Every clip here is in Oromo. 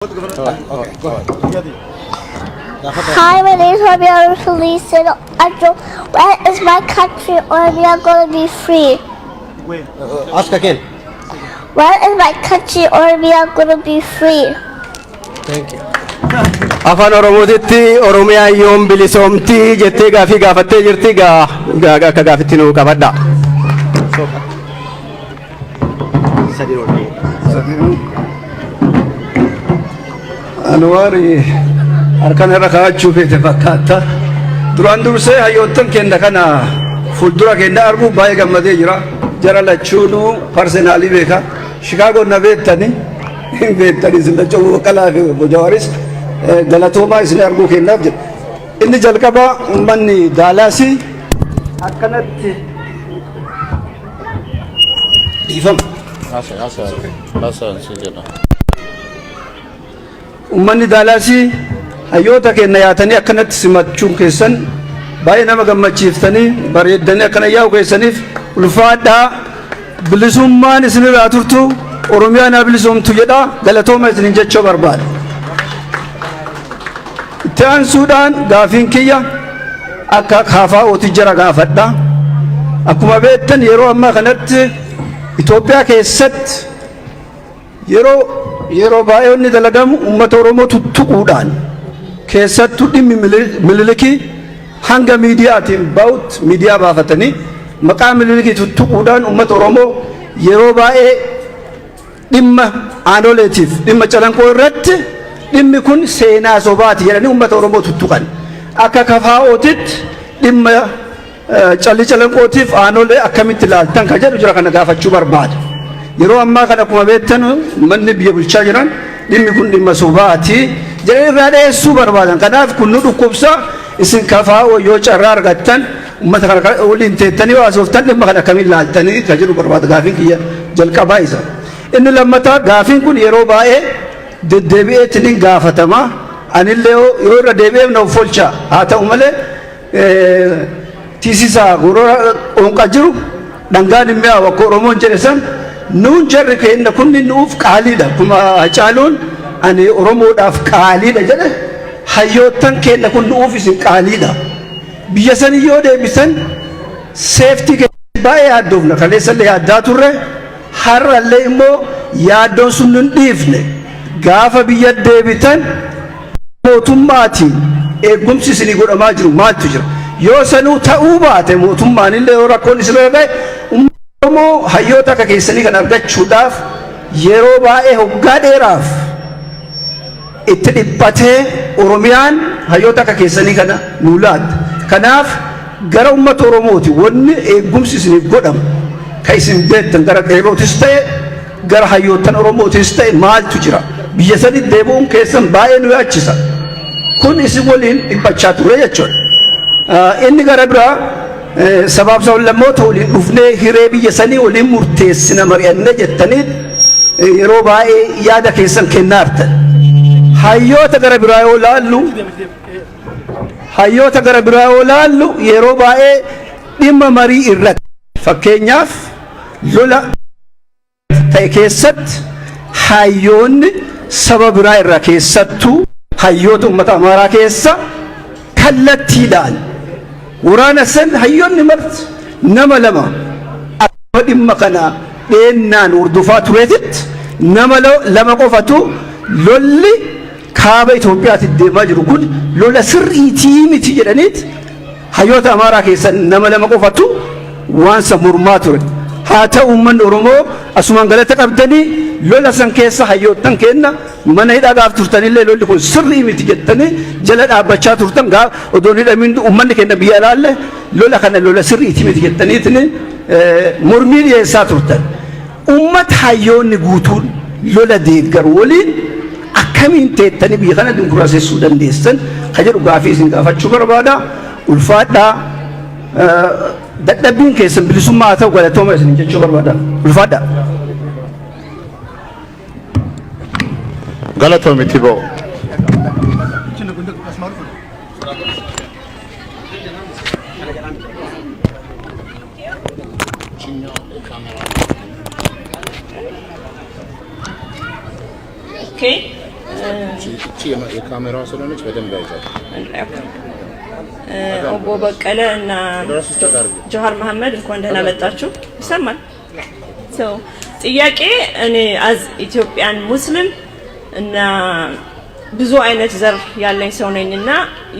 Okay, go ahead. Hi, my name is Rabia Felice. Where is my country, or we are going to be free? Ask again. Where is my country, or we are going to be free? Thank you. Afaan Oromootitti Oromiyaa yoom bilisoomtii jettee gaafii gaafattee jirti akka gaafitti nuu qabadha. Anwari harkaan irra kaa'achuu feete fakkaata. Duraan dursee hayyoottan keenya kana fuuldura keenya arguu baay'ee gammadee jira. Jara lachuunuu parsenaalii beeka. Shikaagoo na beektani hin beektani isin lachuu Baqqalaa fi Jawaaris galatoomaa isin arguu kennaaf jira. Inni jalqabaa uummanni Daalaasii akkanatti dhiifama. Uummanni Daalaasii hayyoota keenya yaatanii akkanatti simachuun keessan baay'ee nama gammachiiftanii bareeddanii akkana yaa'u keessaniif ulfaadhaa bilisummaan isinirraa turtu Oromiyaan haa bilisoomtu jedha galatooma isinin jechuu barbaada. Itti aansuudhaan gaafiin kiyya akka KFO'tti jara gaafadha. Akkuma beektan yeroo ammaa kanatti Itoophiyaa keessatti yeroo baay'ee inni dalagamu uummata Oromoo tuttuquudhaan keessattuu dhimmi Minilikii hanga miidiyaatiin ba'utti miidiyaa baafatanii maqaa Minilikii tuttuquudhaan uummata Oromoo yeroo baay'ee dhimma aanoleetiif dhimma calanqoo irratti dhimmi kun seenaa sobaati jedhanii uummata Oromoo tuttuqan. Akka KFO'titti dhimma calli calanqootiif aanolee akkamitti ilaaltan ka jedhu jira kana gaafachuu barbaada. Yeroo ammaa kana akkuma beektan manni biyya bulchaa jiran dhimmi kun dhimma sobaati jedhanii irraa dheessuu barbaadan. Kanaaf kun nu dhukkubsa isin KFO yoo carraa argattan uummata kana waliin teettanii haasoftan dhimma kana akkamiin ilaaltanii ka jedhu barbaada gaafiin kiyya jalqabaa isa. Inni lammataa gaafiin kun yeroo baay'ee deddeebi'eetiin gaafatama. Anillee yoo irra deebi'eef na folcha haa ta'u malee tiisisaa gurra onqa jiru dhangaan hin mi'aawu akka Oromoon jedhe san nuun jarri keenya kun nuuf qaaliidha. Akkuma Hacaaluun ani Oromoodhaaf qaaliidha jedhe hayyoottan keenya kun nuuf isin qaaliidha. Biyya sanii yoo deebisan seeftii keenya baay'ee yaaddoofna kaleessallee yaaddaa turre har'allee immoo yaaddoon sun nun dhiifne gaafa biyya deebitan mootummaatiin eegumsi isinii godhamaa jiru maaltu jira. Yoo sanuu ta'uu baate mootummaan illee yoo rakkoon isin irra ga'e Oromoo hayyoota akka keessanii kan argachuudhaaf yeroo baay'ee hoggaa dheeraaf itti dhiphatee Oromiyaan hayyoota akka keessanii kana nuu laatte. Kanaaf gara uummata Oromooti wanni eegumsi isiniif godhamu ka isin beektan gara qeerrootis ta'e gara hayyoottan Oromootis ta'e maaltu jira. Biyya sanii deebi'uun keessan baay'ee nu yaachisa. Kun isin waliin dhiphachaa ture jechuudha. Inni gara biraa sabaaf sablammoota waliin dhufnee hiree biyya sanii waliin murteessina mari'annee jettanii yeroo baay'ee yaada keessan kennaartan. Hayyoota gara biraa yoo laallu yeroo baay'ee dhimma marii irratti fakkeenyaaf lola ta'e keessatti hayyoonni saba biraa irraa keessattuu hayyoota uummata Amaaraa keessa kallattiidhaan waraana san hayyoonni marti nama lama akka dhimma kana dheennaan hordofaa tureetitti nama lama qofatu lolli kaaba Itoophiyaatti deemaa jiru kun lola sirriitii miti jedhaniiti hayyoota Amaaraa keessa nama lama qofatu waan san mormaa ture. Haa ta'u uummanni Oromoo asumaan galata qabdanii lola san keessa hayyoottan kenna mana hidhaaf turtanillee lolli kun sirrii miti jettanii jala dhaabbachaa turtan odoo hidhamiin uummanni keenya biyya alaalle lola kana lola sirriiti miti jettaniitiin mormii dhiyeessaa turtan. Uummata hayyoonni guutuun lola deeggaru waliin akkamiin teettanii biyya kana dinkuraasessuu dandeessan ka jedhu gaafii isin gaafachuu barbaada. Ulfaadhaa dadhabbiin keessan bilisummaa haa ta'u galatooma isin jechuu barbaada. Ulfaadhaa. Galatoomi Tiboo. Okay. እቺ የካሜራው ስለሆነች በደንብ ያይዛል። ኦቦ በቀለ እና ጆሃር መሐመድ እንኳን ደህና መጣችሁ። ይሰማል? ጥያቄ እኔ አዝ ኢትዮጵያን ሙስሊም እና ብዙ አይነት ዘር ያለኝ ሰው ነኝና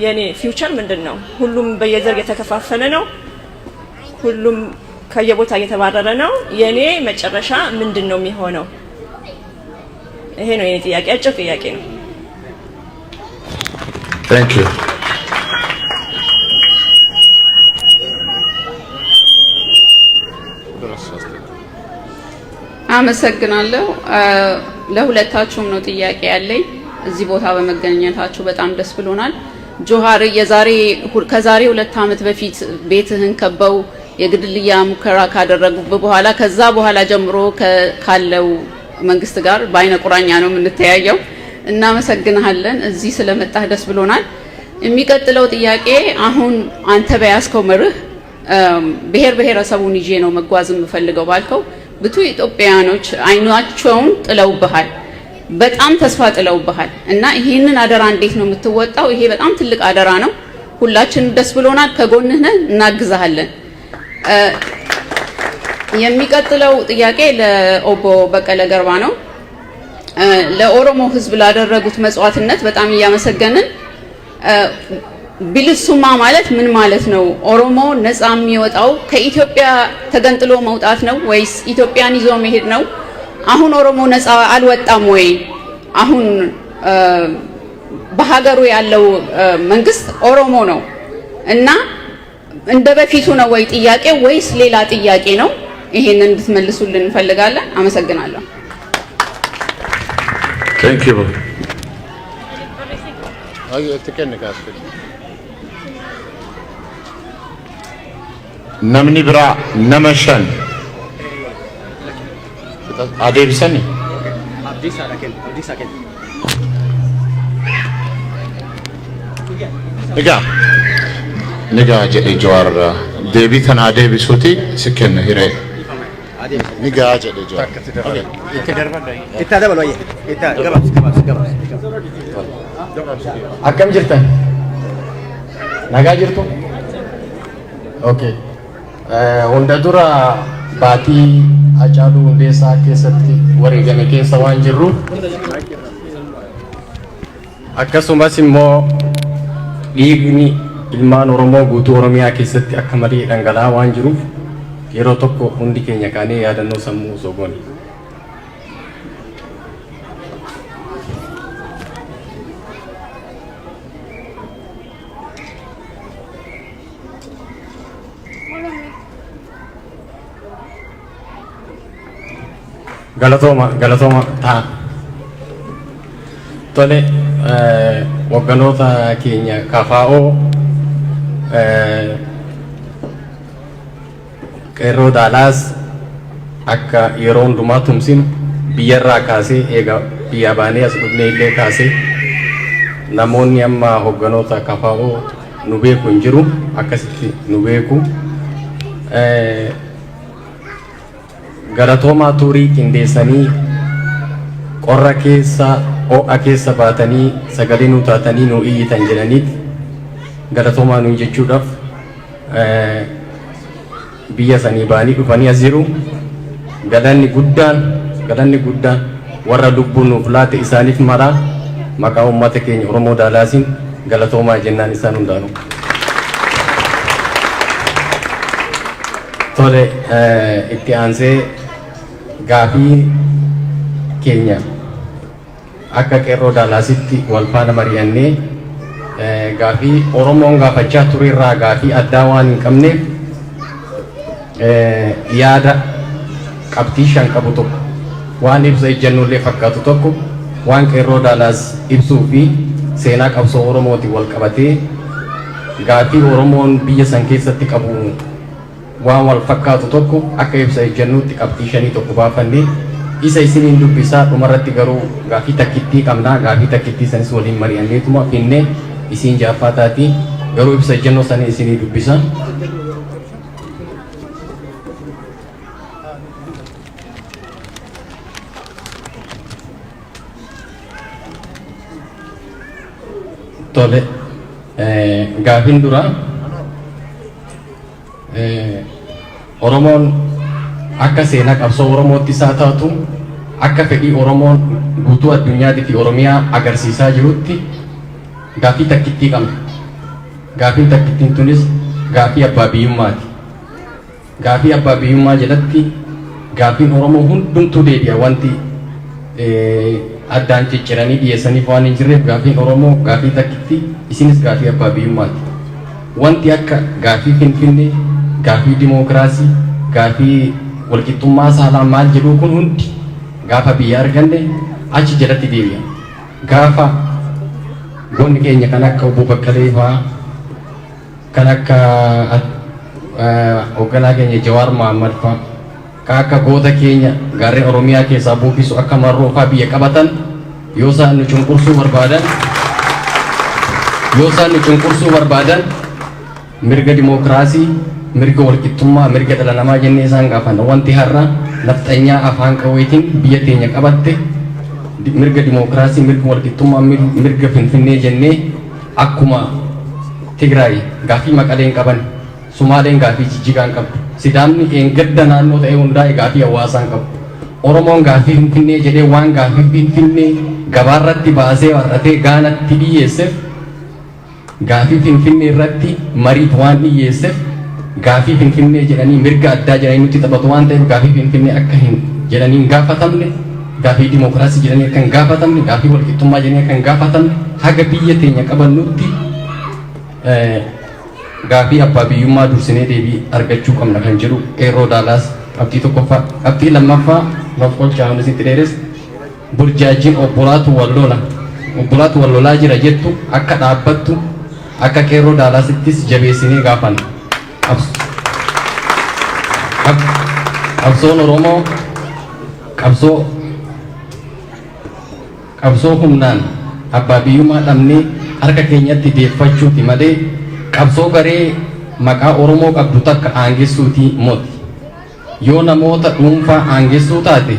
የኔ ፊውቸር ምንድነው? ሁሉም በየዘር የተከፋፈለ ነው። ሁሉም ከየቦታ እየተባረረ ነው። የኔ መጨረሻ ምንድነው የሚሆነው? ይሄ ነው የኔ ጥያቄ። አጭር ጥያቄ ነው። Thank you. አመሰግናለሁ። ለሁለታችሁም ነው ጥያቄ ያለኝ። እዚህ ቦታ በመገኘታችሁ በጣም ደስ ብሎናል። ጆሃር ከዛሬ 2 ዓመት በፊት ቤትህን ከበው የግድያ ሙከራ ካደረጉበት በኋላ ከዛ በኋላ ጀምሮ ካለው መንግስት ጋር በአይነ ቁራኛ ነው የምንተያየው። እናመሰግናለን። እዚህ ስለመጣህ ደስ ብሎናል። የሚቀጥለው ጥያቄ አሁን አንተ በያዝከው መርህ ብሔር ብሔረሰቡን ይዤ ነው መጓዝ የምፈልገው ባልከው ብዙ ኢትዮጵያኖች አይናቸውን ጥለውብሃል፣ በጣም ተስፋ ጥለውብሃል እና ይሄንን አደራ እንዴት ነው የምትወጣው? ይሄ በጣም ትልቅ አደራ ነው። ሁላችንም ደስ ብሎናል። ከጎንህ ነን፣ እናግዛለን። የሚቀጥለው ጥያቄ ለኦቦ በቀለ ገርባ ነው። ለኦሮሞ ህዝብ ላደረጉት መስዋዕትነት በጣም እያመሰገንን ቢልሱማ ማለት ምን ማለት ነው? ኦሮሞ ነፃ የሚወጣው ከኢትዮጵያ ተገንጥሎ መውጣት ነው ወይስ ኢትዮጵያን ይዞ መሄድ ነው? አሁን ኦሮሞ ነፃ አልወጣም ወይ? አሁን በሀገሩ ያለው መንግስት ኦሮሞ ነው እና እንደ በፊቱ ነው ወይ ጥያቄ ወይስ ሌላ ጥያቄ ነው? ይሄንን እንድትመልሱልን እንፈልጋለን። አመሰግናለሁ። Thank you. namni biraa nama 5 adeebisanii nigaa jedhe Jawaar deebii kana adeebisuuti si kenna hiree nigaa jedhe Jawaar akkam jirtan? nagaa jirtu? okay. Hunda dura baatii Hacaaluu Hundeessaa keessatti wareegame keessa waan jirruuf akkasumas immoo dhiigni ilmaan Oromoo guutuu Oromiyaa keessatti akka malee dhangala'aa waan jiruuf yeroo tokko hundi keenya kaanee yaadannoo sammuu osoo goone. Galatoma ta'a. Tole hogganoota keenya KFO qeerroo Daalaas akka yeroo hundumaa tumsinu biyyarraa kaasee eega biyya baanee as dhufnee illee kaasee namoonni amma hogganoota KFO nu beeku hin jiru, akkasitti nu beeku. Galatoomaa turii qindeessanii qorra keessa ho'a keessa baatanii sagalee nu taatanii nu iyyitan jedhaniiti galatoomaa nuyi jechuudhaaf biyya sanii baanii dhufanii as jiru. Galanni guddaan warra lubbuu nuuf laate isaaniif maraa maqaa uummata keenya Oromoo Daalaasiin galatoomaa jennaan isaan hundaanuu. Tole itti aansee gaafii keenya akka qeerroo Daalaasitti wal faana mari'annee gaafii Oromoon gaafachaa ture irraa gaafii addaa waan hin qabneef yaada qabxii 5 qabu tokko waan ibsa ejjennollee fakkaatu tokko waan qeerroo Daalaas ibsuu fi seenaa qabsoo Oromootiin wal qabatee gaafii Oromoon biyya san keessatti qabu waan wal fakkaatu tokko akka ibsa ejjennuutti qabxii 5 tokko baafannee isa isiniin dubbisaa dhumarratti garuu gaafii takkittii qabnaa. Gaafii takkittii sanis waliin mari'anneetuma finnee isiin jaaffaa taati garuu ibsa ejjennoo sana isinii dubbisaa. Tole gaafin dura Oromoon akka seenaa qabsoo Oromootti isaa taatu akka fedhii Oromoon guutuu addunyaatti fi Oromiyaa agarsiisaa jirutti gaafii takkittii qabna. Gaafiin takkittiin tunis gaafii abbaa biyyummaati. Gaafii abbaa biyyummaa jalatti gaafiin Oromoo hundumtuu deebi'a wanti addaan cicciranii dhiyeessaniif waan hin jirreef gaafiin Oromoo gaafii takkittii isinis gaafii abbaa biyyummaati. Wanti akka gaafii Finfinnee, gaafii dimookiraasii, gaafii walqixxummaa saalaa maal jedhu kun hundi gaafa biyya arganne achi jalatti deebi'a. Gaafa goonni keenya kan akka Obbo Baqqalee fa'aa kan akka hoogganaa keenya Jawaar Mohammad fa'aa kan akka goota keenya gaarreen Oromiyaa keessaa buufisu akka Marroo fa'aa biyya qabatan yoo isaan nu cunqursuu barbaadan mirga dimookiraasii, mirga walqixxummaa, mirga dhala namaa jennee isaan gaafanna. Wanti har'a nafxanyaa afaan qawweetiin biyya teenya qabatte mirga dimookiraasii, mirga walqixxummaa, mirga Finfinnee jennee akkuma Tigraay gaafii Maqaleen qaban, Sumaaleen gaafii Jijjigaan qabdu, Sidaamni eengadda naannoo ta'e hundaa'e gaafii hawaasaan qabu. Oromoon gaafii Finfinnee jedhee waan gaafii Finfinnee gabaarratti baasee warratee gaanatti dhiyyeesseef gaafii Finfinnee irratti mariif waan dhiyyeesseef gaafii Finfinnee jedhanii mirga addaa jedhanii nutti taphatu waan ta'eef gaafii Finfinnee akka hin jedhanii hin gaafatamne, gaafii dimookiraasii jedhanii akka hin gaafatamne, gaafii walqixxummaa jedhanii akka hin gaafatamne haga biyya teenya qabannutti gaafii abbaa biyyummaa dursinee deebii argachuu qabna kan jedhu qeerroo Daalaas qabxii tokkoffaa. Qabxii lammaffaa Lafqolchaa sitti dheeres burjaajiin obbolaatu wal lolaa jira jettu akka dhaabbattu akka qeerroo Daalaasittis jabeessinee gaafanna. Qabsoon Oromoo qabsoo humnaan abbaa biyyummaa dhabnee harka keenyatti deeffachuuti malee qabsoo garee maqaa Oromoo qabdu takka aangessuuti moti. Yoo namoota dhuunfaa aangessuu taate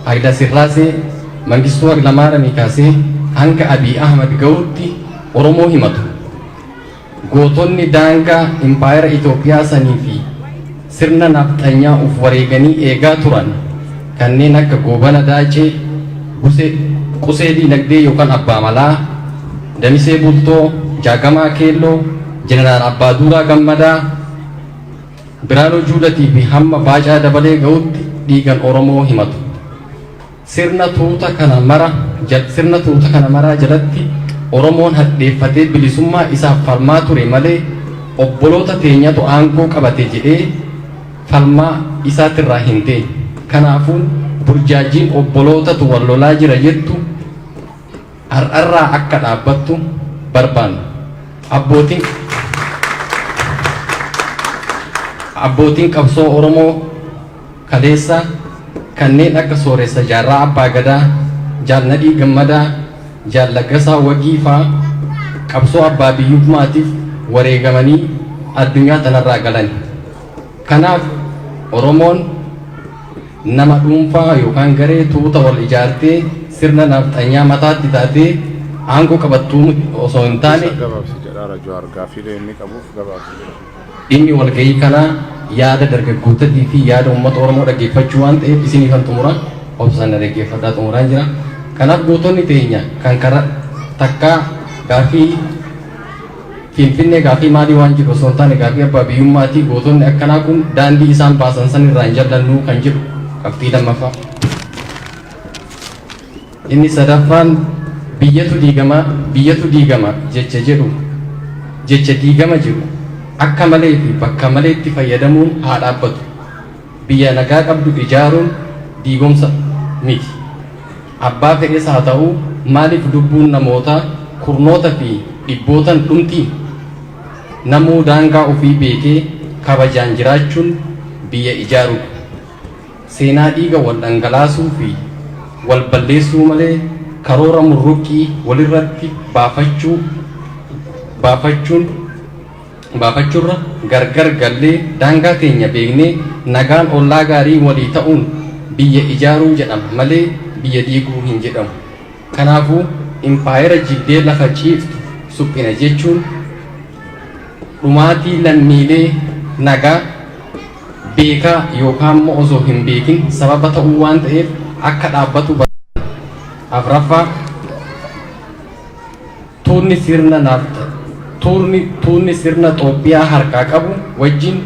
Hayila Sillaasee, Mangistuu Hayilamaariyaamii kaasee hanga Abiy Ahmad ga'utti Oromoo himatu. Gootonni daangaa impaayera Itoophiyaa sanii fi sirna nafxanyaa uf wareeganii eegaa turan kanneen akka Goobana Daacee, Qusee Diinagdee yookaan Abbaa Malaa, Damisee Bultoo, Jaagamaa Keelloo, Jeneraal Abbaaduulaa Gammadaa, Biraanuu Juulatii fi hamma Baacaa Dabalee ga'utti dhiigan Oromoo himatu. Sirna tuuta kana maraa jalatti Oromoon hadheeffatee bilisummaa isaaf falmaa ture malee obboloota teenyatu aangoo qabate jedhee falmaa isaatirraa hin ta'e. Kanaafuu burjaajiin obbolootatu wal lolaa jira jettu har'arraa akka dhaabbattu barbaanna. Abbootiin qabsoo Oromoo kaleessa kanneen akka Sooressa Jaarraa Abbaa Gadaa, Jaal Nadhii Gammadaa, Jaal Laggasaa Wagii fa'aa qabsoo abbaa biyyummaatiif wareegamanii addunyaa tanarraa galan. Kanaaf Oromoon nama dhuunfaa yookaan garee tuuta wal ijaartee sirna nafxanyaa mataatti taatee aangoo qabattuu osoo hin taane dhimmi walgahii kanaa yaada dargaggootatii fi yaada uummata Oromoo dhaggeeffachuu waan ta'eef isinii kan xumura obsaan dhaggeeffadhaa xumuraan jira. Kanaaf gootonni teenya kan karaa takkaa gaafii Finfinnee gaafii maalii waan jiru osoo hin taane gaafii abbaa biyyummaatii gootonni akkanaa kun daandii isaan baasan san irraa hin jallannu kan jedhu qabxii lammaffaa. Inni sadaffaan biyyatu diigama jecha diigama jiru akka malee fi bakka maleetti fayyadamuun haa dhaabbatu. Biyya nagaa qabdu ijaaruun diigomsa miti. Abbaa fedhes haa ta'u maaliif lubbuun namootaa kurnoota fi dhibbootan dhumti? Namuu daangaa ofii beekee kabajaan jiraachuun biyya ijaaru. Seenaa dhiiga wal dhangalaasuu fi wal balleessuu malee karoora murruqqii walirratti baafachuurra gargar gallee daangaa teenya beeknee nagaan ollaa gaarii walii ta'uun biyya ijaaruu jedhama malee biyya diiguu hin jedhamu. Kanaafuu impaayera jiddee lafa ciiftu suphina jechuun dhumaatii lammiilee nagaa beekaa yookaan immoo osoo hin beekin sababa ta'uu waan ta'eef akka dhaabbatu afraffaa tuunni sirna Itoophiyaa harkaa qabu wajjin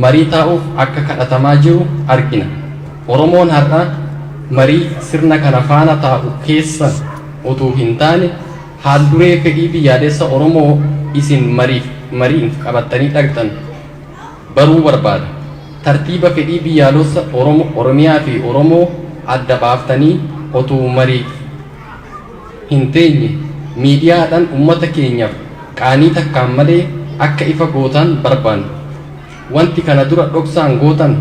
marii taa'uuf akka kadhatamaa jiru argina. Oromoon har'a marii sirna kana faana taa'u keessa utuu hin taane haalduree fedhii biyyaalessa Oromoo isin mariif qabattanii dhaqxan baruu barbaada. Tartiiba fedhii biyyaalessa Oromiyaa fi Oromoo adda baaftanii utuu mariif hin teenye miidiyaadhaan uummata keenyaaf qaanii takkaan malee akka ifa gootan barbaanna. Wanti kana dura dhoksaan gootan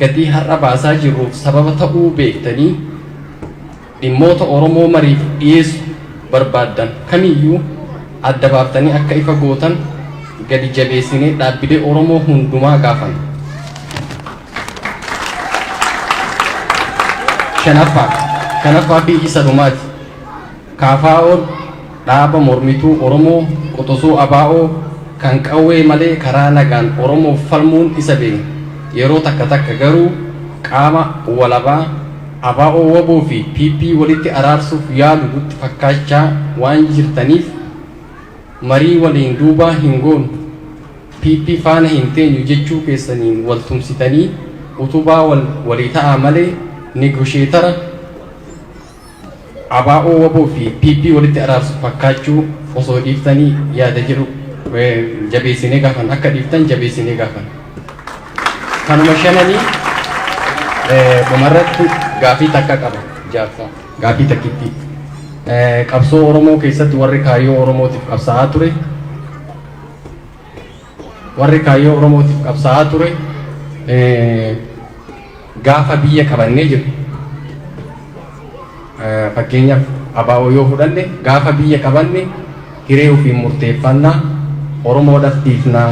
gatii har'a baasaa jirruuf sababa ta'uu beektanii dhimmoota Oromoo mariif dhiyeessu barbaaddan kamiyyuu adda baaftanii akka ifa gootan gadi jabeessinee dhaabbilee Oromoo hundumaa gaafanna. Shanaffaa fi isa dhumaati. KFO'n dhaaba mormituu Oromoo qoxosuu ABO kan qawwee malee karaa nagaan Oromoof falmuun isa beekna. Yeroo takka takka garuu qaama walabaa ABO WBO fi PP walitti araarsuuf yaalu nutti fakkaachaa waan jirtaniif marii waliin duubaa hin goonu PP faana hin teenyu jechuu keessaniin wal tumsitanii utubaa walii ta'aa malee negosheetara ABO WBO fi PP walitti araarsuuf fakkaachuu osoo dhiiftanii yaada jiru jabeessinee gaafan akka dhiiftan jabeessinee gaafan. Kanuma shananii dhumarratti gaafii takka qaba jaarsaa gaafii takkitti qabsoo Oromoo keessatti warri kaayyoo Oromootiif qabsaa'aa ture gaafa biyya qabannee jiru fakkeenyaaf ABO yoo fudhanne gaafa biyya qabanne hiree ofii murteeffannaa Oromoodhaaf dhiifnaa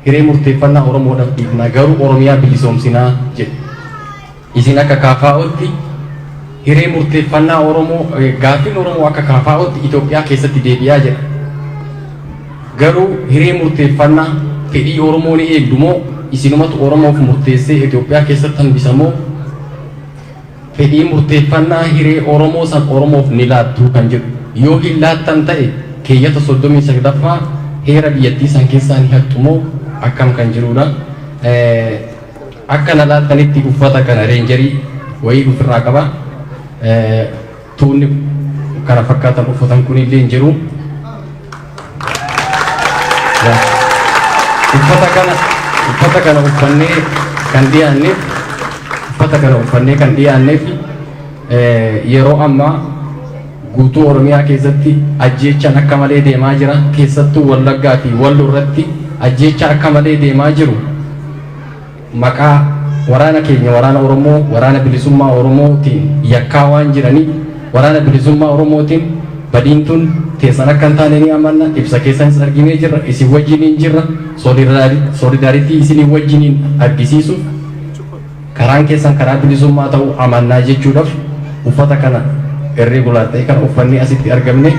hiree murteeffannaa Oromoodhaaf dhiifnaa garuu Oromiyaa bilisoomsinaa jedhe. Isin akka KFO'tti hiree murteeffannaa Oromoo gaaffiin Oromoo akka KFO'tti Itoophiyaa keessatti deebi'aa jedha. Garuu hiree murteeffannaa fedhii Oromoo ni eegdu moo isinumatu Oromoof murteessee Itoophiyaa keessatti hambisamoo fedhii murteeffannaa hiree Oromoo san Oromoof ni laattuu kan jedhu. Yoo hin laattan ta'e keeyyata 39ffaa heera biyyattii san keessaa ni hattumoo akkam kan jirudha. Akka na laattanitti uffata kana reenjarii wayii ofirraa qaba. Tuunni kana fakkaatan uffatan kun illee hin jiru. Uffata kana uffannee kan dhiyaanneef yeroo ammaa guutuu Oromiyaa keessatti ajjeechaan akka malee deemaa jira. Keessattuu Wallaggaa fi Walloo irratti ajjeechaa akka malee deemaa jiru. Maqaa waraana keenya waraana Oromoo waraana bilisummaa Oromootiin yakkaa waan jiraniif waraana bilisummaa Oromootiin badiin tun teessan akka hin taane ni amanna. Ibsa keessanis arginee jirra. Isin wajjiniin jirra. Solidaaritii isinii wajjiniin argisiisuuf karaan keessan karaa bilisummaa ta'uu amannaa jechuudhaaf uffata kana irregular ta'e kan uffanni asitti argamne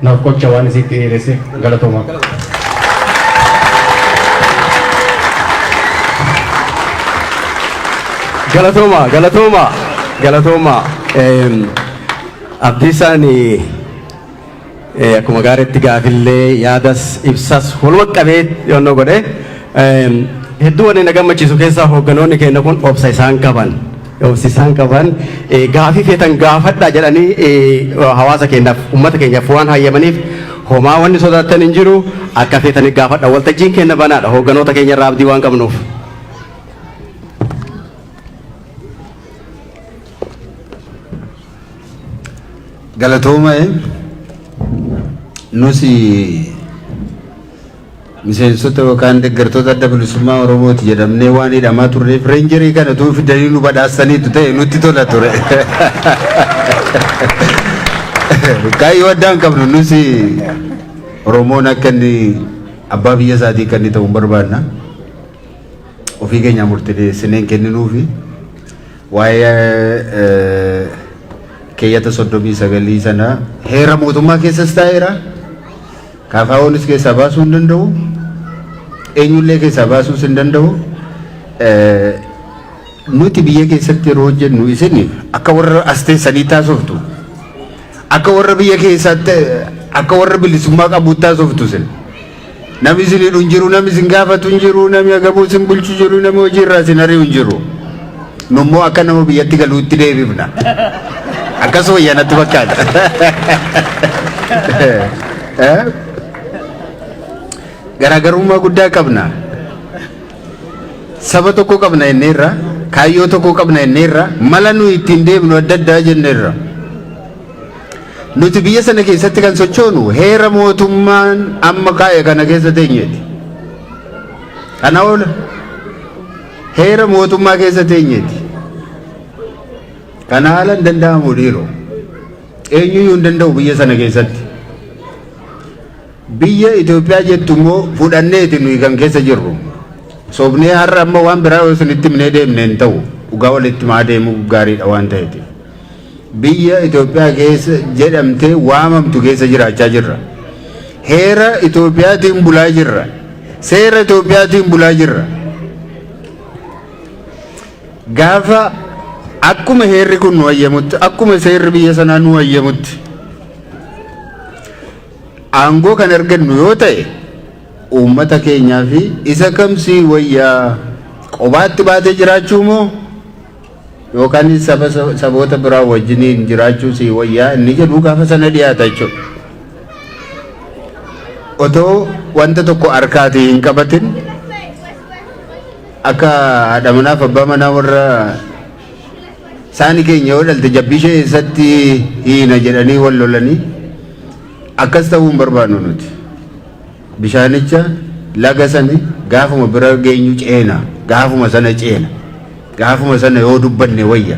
naaf qocha waan isitti dheeresse galatooma. Galatooma. Abdiisaan akkuma gaariitti gaafillee yaadas ibsas waluma qabee yoonnoo godhe hedduu wanni na gammachiisu keessaa hoogganoonni keenya kun obsa isaan qaban gaafii feetan gaafadhaa jedhanii hawaasa keenyaaf uummata keenyaaf waan hayyamaniif homaa wanni sodaattan hin jiru akka feetanii gaafadha. Waltajjiin keenya banaadha hoogganoota keenya irraa abdii waan qabnuuf. Galatooma nusi miseensota yookaan deeggartoota adda bilisummaa Oromooti jedhamnee waan hidhamaa turreef reenjarii kana tun fidanii nu badhaasaniitu ta'e nutti tola ture. Kaayyoo addaan qabnu nusi Oromoon akka inni abbaa biyya isaatii kan inni ta'uu barbaadna. Ofii keenya murteessinee kenninuufi waa'ee keeyyata 39 sana heera mootummaa keessas taa'eera. KFO'nis keessaa baasuu hin danda'u, eenyullee keessaa baasuu hin danda'u. Nuti biyya keessatti yeroo hojjennu isin akka warra as teessanii taasoftu, akka warra biyya keessatti akka warra bilisummaa qabu taasoftu isin. Namni isin hin jiru, namni isin gaafatu hin jiru, namni agabuu isin bulchu jiru, namni hojii irraa isin ari'u hin jiru. Nummoo akka nama biyyatti galuutti deebifna. Akkasuma wayyaanatti fakkaata. Garaagarummaa guddaa qabna. Saba tokko qabna jenneerra, kaayyoo tokko qabna jenneerra, mala nu ittiin deemnu adda addaa jenneerra. Nuti biyya sana keessatti kan sochoonu heera mootummaan amma kaa'e kana keessa teenyeeti. Kana oola heera mootummaa keessa teenyeeti. Kana haala hin danda'amu dhiiroo. Eenyuyyuu hin danda'u biyya sana keessatti. Biyya Itoophiyaa jettu immoo fudhanneeti nuyi kan keessa jirru. Sobnee har'a amma waan biraa yoo isinitti himnee deemne hin ta'u. Dhugaa walitti maa deemu gaariidha waan ta'eeti. Biyya Itoophiyaa keessa jedhamtee waamamtu keessa jiraachaa jirra. Heera Itoophiyaatiin bulaa jirra. Seera Itoophiyaatiin bulaa jirra. Gaafa akkuma heerri kun nu hayyamutti, akkuma seerri biyya sanaa nu hayyamutti aangoo kan argannu yoo ta'e uummata keenyaa fi isa kamsii wayyaa qobaatti baatee jiraachuu moo yookaan saboota biraa wajjiniin jiraachuu si wayyaa inni jedhu gaafa sana dhiyaata jechuudha. Otoo wanta tokko harkaatii hin qabatin akka haadha manaaf abbaa manaa warra saani keenya yoo dhalte jabbishee eessatti hiina jedhanii wal lolanii akkas ta'uu hin barbaannu nuti. Bishaanicha laga sani gaafuma bira geenyu ceena, gaafuma sana ceena, gaafuma sana yoo dubbanne wayya.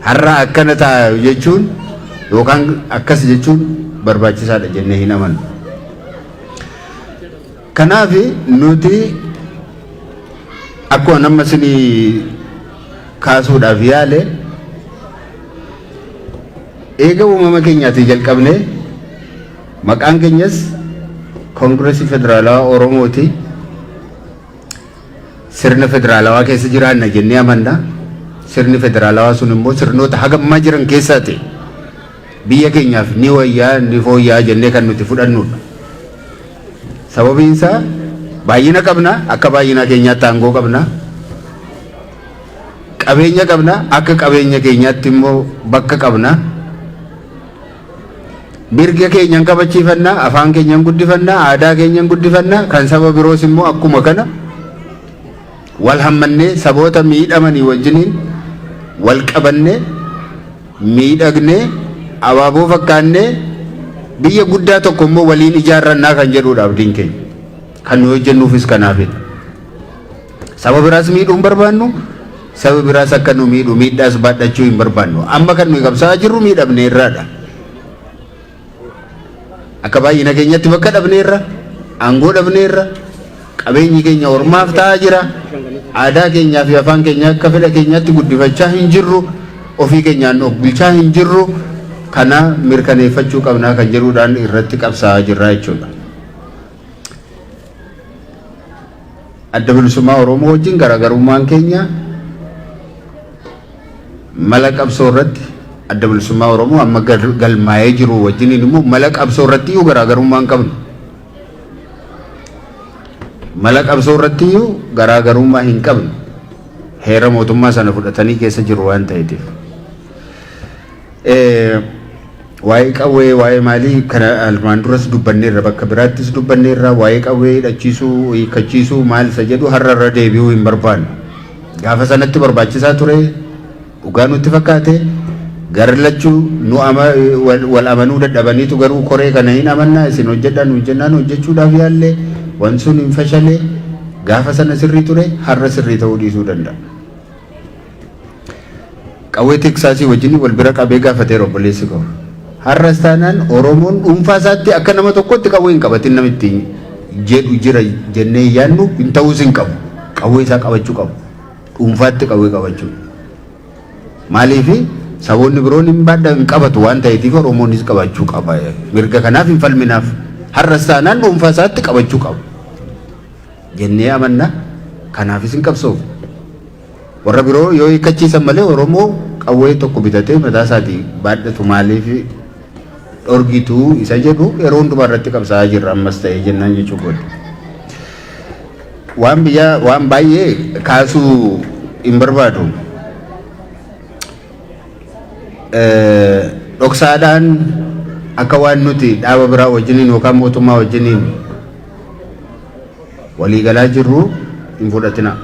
Har'a akkana ta'a jechuun yookaan akkas jechuun barbaachisaadha jennee hin amannu. Kanaaf nuti akkuma nama isinii kaasuudhaaf yaale eega uumama keenyaatii jalqabne maqaan keenyas Koongireesii Federaalawaa Oromooti. Sirna federaalawaa keessa jiraanna jennee amanna. Sirni federaalawaa sun immoo sirnoota hagammaa jiran keessaati. Biyya keenyaaf ni wayyaa ni fooyyaa jennee kan nuti fudhannudha. Sababiin isaa baay'ina qabna, akka baay'ina keenyaatti aangoo qabna. Qabeenya qabna, akka qabeenya keenyaatti immoo bakka qabna. Mirga keenyan kabachiifanna, afaan keenyan guddifanna, aadaa keenyan guddifanna, kan saba biroos immoo akkuma kana wal hammannee saboota miidhamanii wajjiniin wal qabannee miidhagnee abaaboo fakkaannee biyya guddaa tokko immoo waliin ijaarrannaa kan jedhudha abdiin keenya. Kan nu hojjennuufis kanaafidha. Saba biraas miidhuu hin barbaannu, saba biraas akka nu miidhu miidhaas baadhachuu hin barbaannu. Amma kan nuyi qabsaa jirru miidhamne irraadha. Akka baay'ina keenyatti bakka dhabneerra, aangoo dhabneerra, qabeenyi keenya ormaaf ta'aa jira. Aadaa keenyaa fi afaan keenya akka fedha keenyaatti guddifachaa hin jirru, ofii keenyaan of bulchaa hin jirru. Kana mirkaneeffachuu qabnaa kan jedhuudhaan irratti qabsaa'aa jirra jechuudha. Adda bilisummaa Oromoo wajjin garaagarummaan keenya mala qabsoo irratti adda bilisummaa Oromoo amma galmaa'ee jiru wajjiniin immoo mala qabsoo irratti iyyuu garaagarummaa hin qabnu. Mala qabsoo irratti iyyuu garaagarummaa hin qabnu. Heera mootummaa sana fudhatanii keessa jiru waan ta'eef. Waa'ee qawwee, waa'ee maalii kana almaan duras dubbanneerra, bakka biraattis dubbanneerra, waa'ee qawwee hidhachiisuu, hiikkachiisuu maal isa jedhu har'arra deebi'uu hin barbaannu. Gaafa sanatti barbaachisaa ture, dhugaa nutti fakkaate, garlachuu nu wal amanuu dadhabaniitu garuu koree kana hin amannaa isin hojjedhaan hojjennaan hojjechuudhaaf yaallee wanti sun hin fashalee gaafa sana sirrii ture har'a sirrii ta'uu dhiisuu danda'a. Qawwee Teksaasii wajjin wal bira qabee gaafatee obboleessi qabu. Har'as taanaan Oromoon dhuunfaa isaatti akka nama tokkotti qawwee hin qabatin namitti jedhu jira jennee yaannu hin ta'uus hin qabu. Qawwee isaa qabachuu qabu. Dhuunfaatti qawwee qabachuu. Maaliif saboonni biroon hin baadha hin qabatu waan ta'eetiif Oromoonis qabachuu qaba. Mirga kanaaf hin falminaaf. harrastaanaan dhuunfaasaatti qabachuu qabu jennee amanna. Kanaafis hin qabsoof warra biroo yoo hiikkachiisan malee Oromoo qawwee tokko bitatee mataa isaatii baadhatu maaliif dhorgituu isa jedhu yeroo hundumaa irratti qabsaa'aa jirra ammas ta'ee jennaan jechuudha. Waan baay'ee kaasuu hin barbaadu. Dhoksaadhaan akka waan nuti dhaaba biraa wajjiniin yookaan mootummaa wajjiniin waliigalaa jirru hin fudhatina.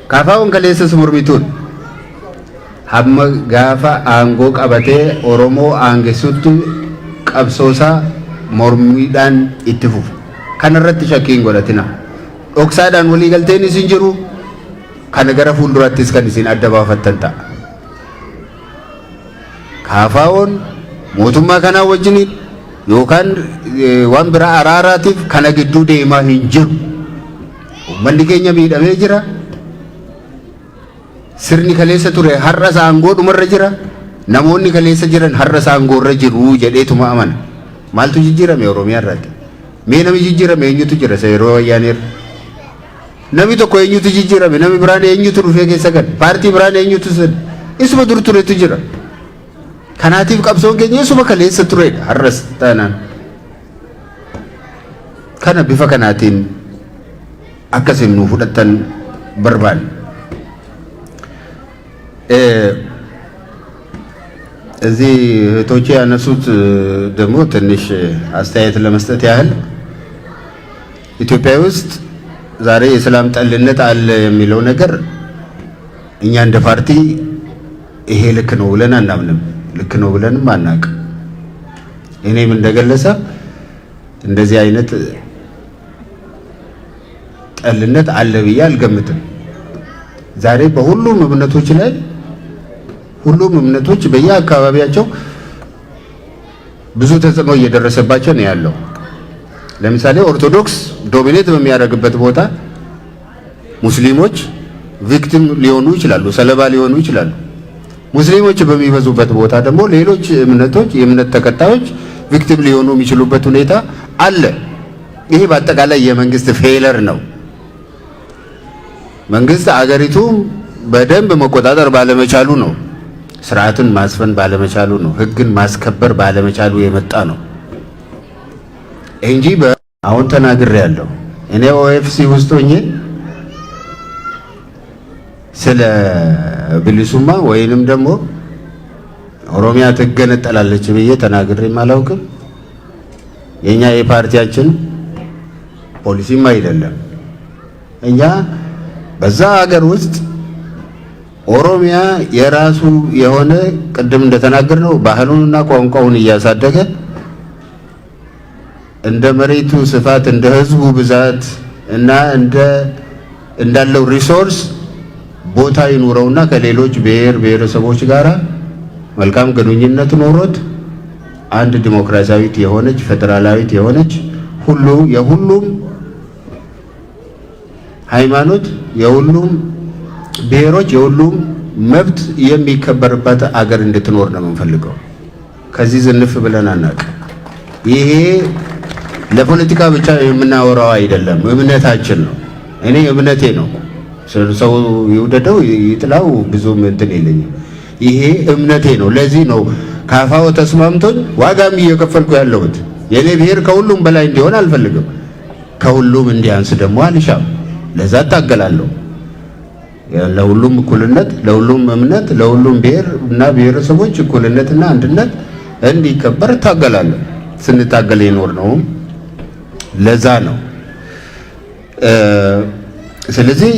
Kaafaawwan kaleessas mormituun hamma gaafa aangoo qabatee Oromoo aangessutti qabsoosaa mormiidhaan itti fufu. Kanarratti shakkii hin godhatina. Dhoksaadhaan waliigalteen isin jiru kana gara fuulduraattis kan isin adda baafattan ta'a. Kaafaawwan mootummaa kanaa wajjiniin yookaan waan biraa araaraatiif kana gidduu deemaa hin jiru. Uummanni keenya miidhamee jira. Sirni kaleessa ture har'as aangoo dhumarra jira. Namoonni kaleessa jiran har'as aangoorra jiru jedheetuma amana. Maaltu jijjiirame Oromiyaa irratti? Mee nami jijjiirame eenyutu jira yeroo wayyaaneerra? Nami tokko eenyutu jijjiirame? Nami biraan eenyutu dhufee keessa gad? Paartii biraan eenyutu sun? Isuma dur turetu jira. Kanaatiif qabsoon keenya isuma kaleessa turedha har'as taanaan. Kana bifa kanaatiin akkasiin nu fudhattan barbaanne. እዚህ እህቶቼ ያነሱት ደግሞ ትንሽ አስተያየት ለመስጠት ያህል ኢትዮጵያ ውስጥ ዛሬ የሰላም ጠልነት አለ የሚለው ነገር እኛ እንደ ፓርቲ ይሄ ልክ ነው ብለን አናምንም። ልክ ነው ብለንም አናውቅ። እኔም እንደገለሰብ እንደዚህ አይነት ጠልነት አለ ብዬ አልገምትም። ዛሬ በሁሉም እምነቶች ላይ ሁሉም እምነቶች በየአካባቢያቸው ብዙ ተጽዕኖ እየደረሰባቸው ነው ያለው። ለምሳሌ ኦርቶዶክስ ዶሚኔት በሚያደርግበት ቦታ ሙስሊሞች ቪክቲም ሊሆኑ ይችላሉ፣ ሰለባ ሊሆኑ ይችላሉ። ሙስሊሞች በሚበዙበት ቦታ ደግሞ ሌሎች እምነቶች የእምነት ተከታዮች ቪክቲም ሊሆኑ የሚችሉበት ሁኔታ አለ። ይሄ በአጠቃላይ የመንግስት ፌለር ነው። መንግስት አገሪቱ በደንብ መቆጣጠር ባለመቻሉ ነው። ስርዓትን ማስፈን ባለመቻሉ ነው። ህግን ማስከበር ባለመቻሉ የመጣ ነው እንጂ አሁን ተናግሬያለሁ። እኔ ኦኤፍሲ ውስጥ ሆኜ ስለ ብልሱማ ወይንም ደግሞ ኦሮሚያ ትገነጠላለች ብዬ ተናግሬም አላውቅም። የኛ የፓርቲያችን ፖሊሲም አይደለም። እኛ በዛ ሀገር ውስጥ ኦሮሚያ የራሱ የሆነ ቅድም እንደተናገርነው ባህሉንና ቋንቋውን እያሳደገ እንደ መሬቱ ስፋት እንደ ህዝቡ ብዛት እና እንዳለው ሪሶርስ ቦታ ይኑረውና ከሌሎች ብሔር ብሔረሰቦች ጋራ መልካም ግንኙነት ኖሮት አንድ ዲሞክራሲያዊት የሆነች ፌደራላዊት የሆነች የሁሉም ሃይማኖት የሁሉም ብሔሮች የሁሉም መብት የሚከበርበት አገር እንድትኖር ነው የምንፈልገው። ከዚህ ዝንፍ ብለን አናውቅም። ይሄ ለፖለቲካ ብቻ የምናወራው አይደለም፣ እምነታችን ነው። እኔ እምነቴ ነው። ሰው ይውደደው ይጥላው ብዙም እንትን የለኝም። ይሄ እምነቴ ነው። ለዚህ ነው ካፋው ተስማምቶኝ ዋጋም እየከፈልኩ ያለሁት። የኔ ብሔር ከሁሉም በላይ እንዲሆን አልፈልግም። ከሁሉም እንዲያንስ ደግሞ አልሻም። ለዛ ታገላለሁ። ለሁሉም እኩልነት፣ ለሁሉም እምነት፣ ለሁሉም ብሔር እና ብሔረሰቦች እኩልነትና አንድነት እንዲከበር ታገላለሁ። ስንታገል ይኖር ነው። ለዛ ነው። ስለዚህ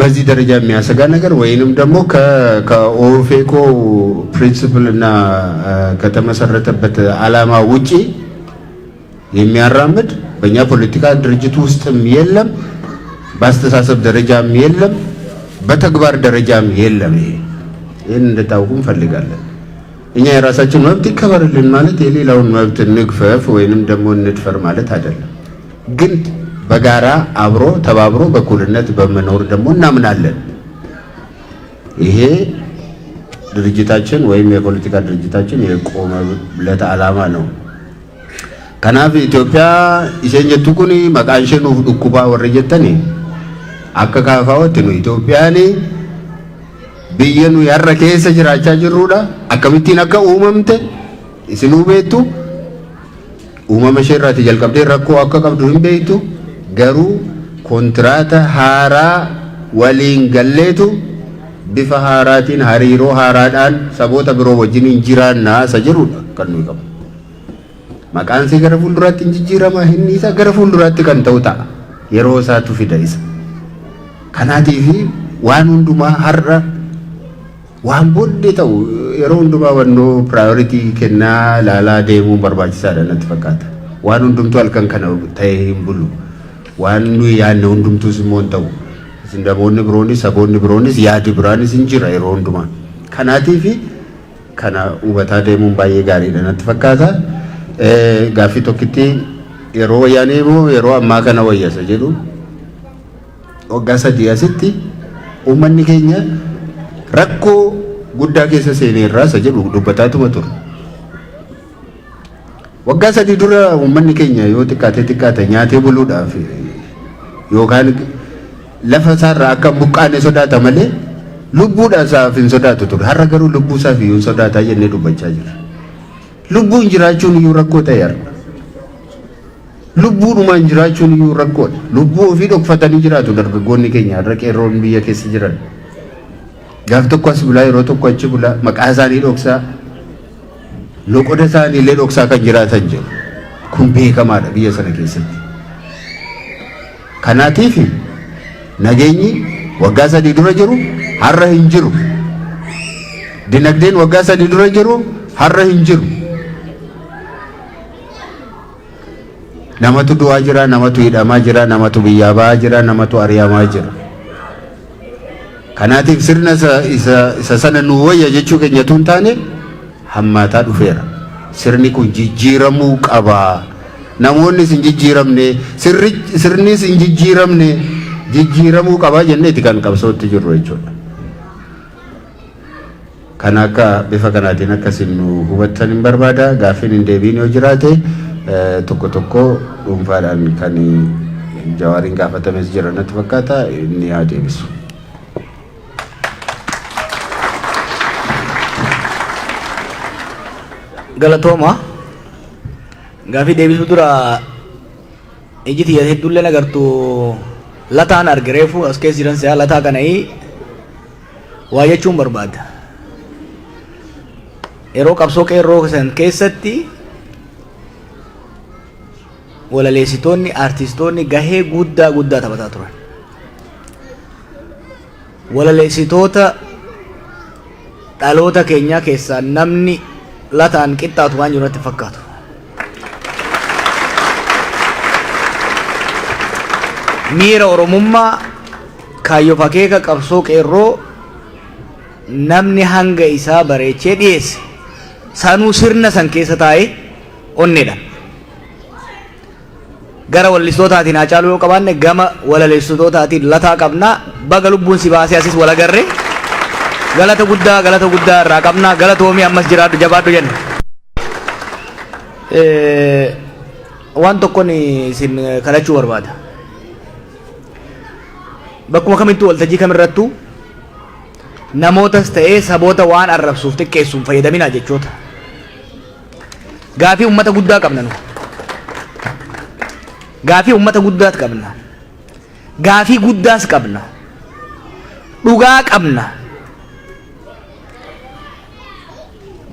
በዚህ ደረጃ የሚያሰጋ ነገር ወይንም ደግሞ ከኦፌኮ ፕሪንሲፕል እና ከተመሰረተበት ዓላማ ውጪ የሚያራምድ በእኛ ፖለቲካ ድርጅት ውስጥም የለም፣ በአስተሳሰብ ደረጃም የለም፣ በተግባር ደረጃም የለም። ይህን እንድታውቁ እንፈልጋለን። እኛ የራሳችን መብት ይከበርልን ማለት የሌላውን መብት እንግፈፍ ወይንም ደግሞ እንድፈር ማለት አይደለም። ግን በጋራ አብሮ ተባብሮ በኩልነት በመኖር ደግሞ እናምናለን። ይሄ ድርጅታችን ወይም የፖለቲካ ድርጅታችን የቆመለት ዓላማ ነው። ከናፍ ኢትዮጵያ ኢሴንጀቱ ኩኒ መቃንሸኑ ዱኩባ ወረጀተኒ አከካፋወት ነው ኢትዮጵያኒ ብየኑ ያረ keessa jiraachaa jirruudha akkamittiin akka uumamte isinuu beektu uumama ishee irratti jalqabdee rakkoo akka qabdu hin beektu garuu kontiraata haaraa waliin galleetu bifa haaraatiin hariiroo haaraadhaan saboota biroo wajjin jiraannaa isa jedhudha kan nuyi qabu. Maqaan isaa gara fuulduraatti hin jijjiirama inni isa gara fuulduraatti kan ta'u ta'a yeroo isaatu fida isa. Kanaatiif waan hundumaa har'a waan booddee ta'u yeroo hundumaa wannoo priority kennaa laalaa deemuun barbaachisaadha natti fakkaata. Waan hundumtuu halkan kana ta'ee hin bulu. Waan nuyi yaadne hundumtuus immoo hin ta'u. Namoonni biroonis saboonni biroonis yaadi biraanis hin jira yeroo hundumaa. Kanaatiif kana hubataa deemuun baay'ee gaariidha natti fakkaata. Gaaffii tokkitti yeroo wayyaanee immoo yeroo ammaa kana wayyasa jedhu waggaa 3 asitti uummanni keenya rakkoo guddaa keessa seenee irraa isa jedhu dubbataatuma ture. Waggaa 3 dura uummanni keenya yoo xiqqaate nyaatee buluudhaaf yookaan lafa isaarraa akka buqqaane sodaata malee lubbuudhaan isaaf hin sodaatu ture. Har'a garuu lubbuu isaaf iyyuu sodaataa jennee dubbachaa jirra. Lubbuun jiraachuun iyyuu rakkoo ta'e har'a. Lubbuudhumaan jiraachuun iyyuu rakkoodha. Lubbuu ofii dhokfatanii jiraatu dargaggoonni keenya har'a qeerroon biyya keessa jiran. Gaaf tokko as bulaa yeroo tokko achi bulaa maqaa isaanii dhoksaa loqoda isaanii illee dhoksaa kan jiraatan jiru. Kun beekamaadha biyya sana keessatti. Kanaatiif nageenyi waggaa 3 dura jiru har'a hin jiru. Dinagdeen waggaa 3 dura jiru har'a hin jiru. Namatu du'aa jira, namatu hidhamaa jira, namatu biyyaa ba'aa jira, namatu ari'amaa jira. Kanaatiif sirna isa sana nu wayya jechuu keenyatu hin taane hammaataa dhufeera. Sirni kun jijjiiramuu qaba. Namoonnis hin jijjiiramne, sirnis hin jijjiiramne jijjiiramuu qaba jenneeti kan qabsootti jirru jechuudha. Kan akka bifa kanaatiin akkasiin nu hubattan hin barbaada. Gaaffiin hin deebiin yoo jiraate tokko tokko dhuunfaadhaan kan Jawaariin gaafatames jira natti fakkaata inni haa deebisu. Galatooma gaaffii deebisuu dura iji tiyya hedduullee agartu lataan argireefu as keessa jiran si'a lataa kana'ii waa jechuun barbaada. Yeroo qabsoo qeerroo san keessatti walaleessitoonni artistoonni gahee guddaa taphataa turan. Walaleessitoota dhaloota keenyaa keessaa namni lataan qixxaatu waan jiru natti fakkaatu. Miira Oromummaa kaayyoo fakeeka qabsoo qeerroo namni hanga isaa bareechee dhiyeesse sanuu sirna san keessa taa'ee onneedha. Gara walaleessitootaatiin haa caaluu yoo qabaanne gama walaleessitootaatiin lataa qabnaa baga lubbuun si baasee asis wal agarree galata guddaa irraa qabnaa galatoomii ammas jiraadhu jabaadhu jenna. Waan tokkoon isin kadhachuu barbaada. Bakkuma kamittuu waltajjii kamirrattuu namootas ta'ee saboota waan arrabsuuf xiqqeessuun fayyadaminaa jechoota. Gaafii uummata guddaa qabna nu. Gaafii uummata guddaas qabna. Gaafii guddaas qabna. Dhugaa qabna.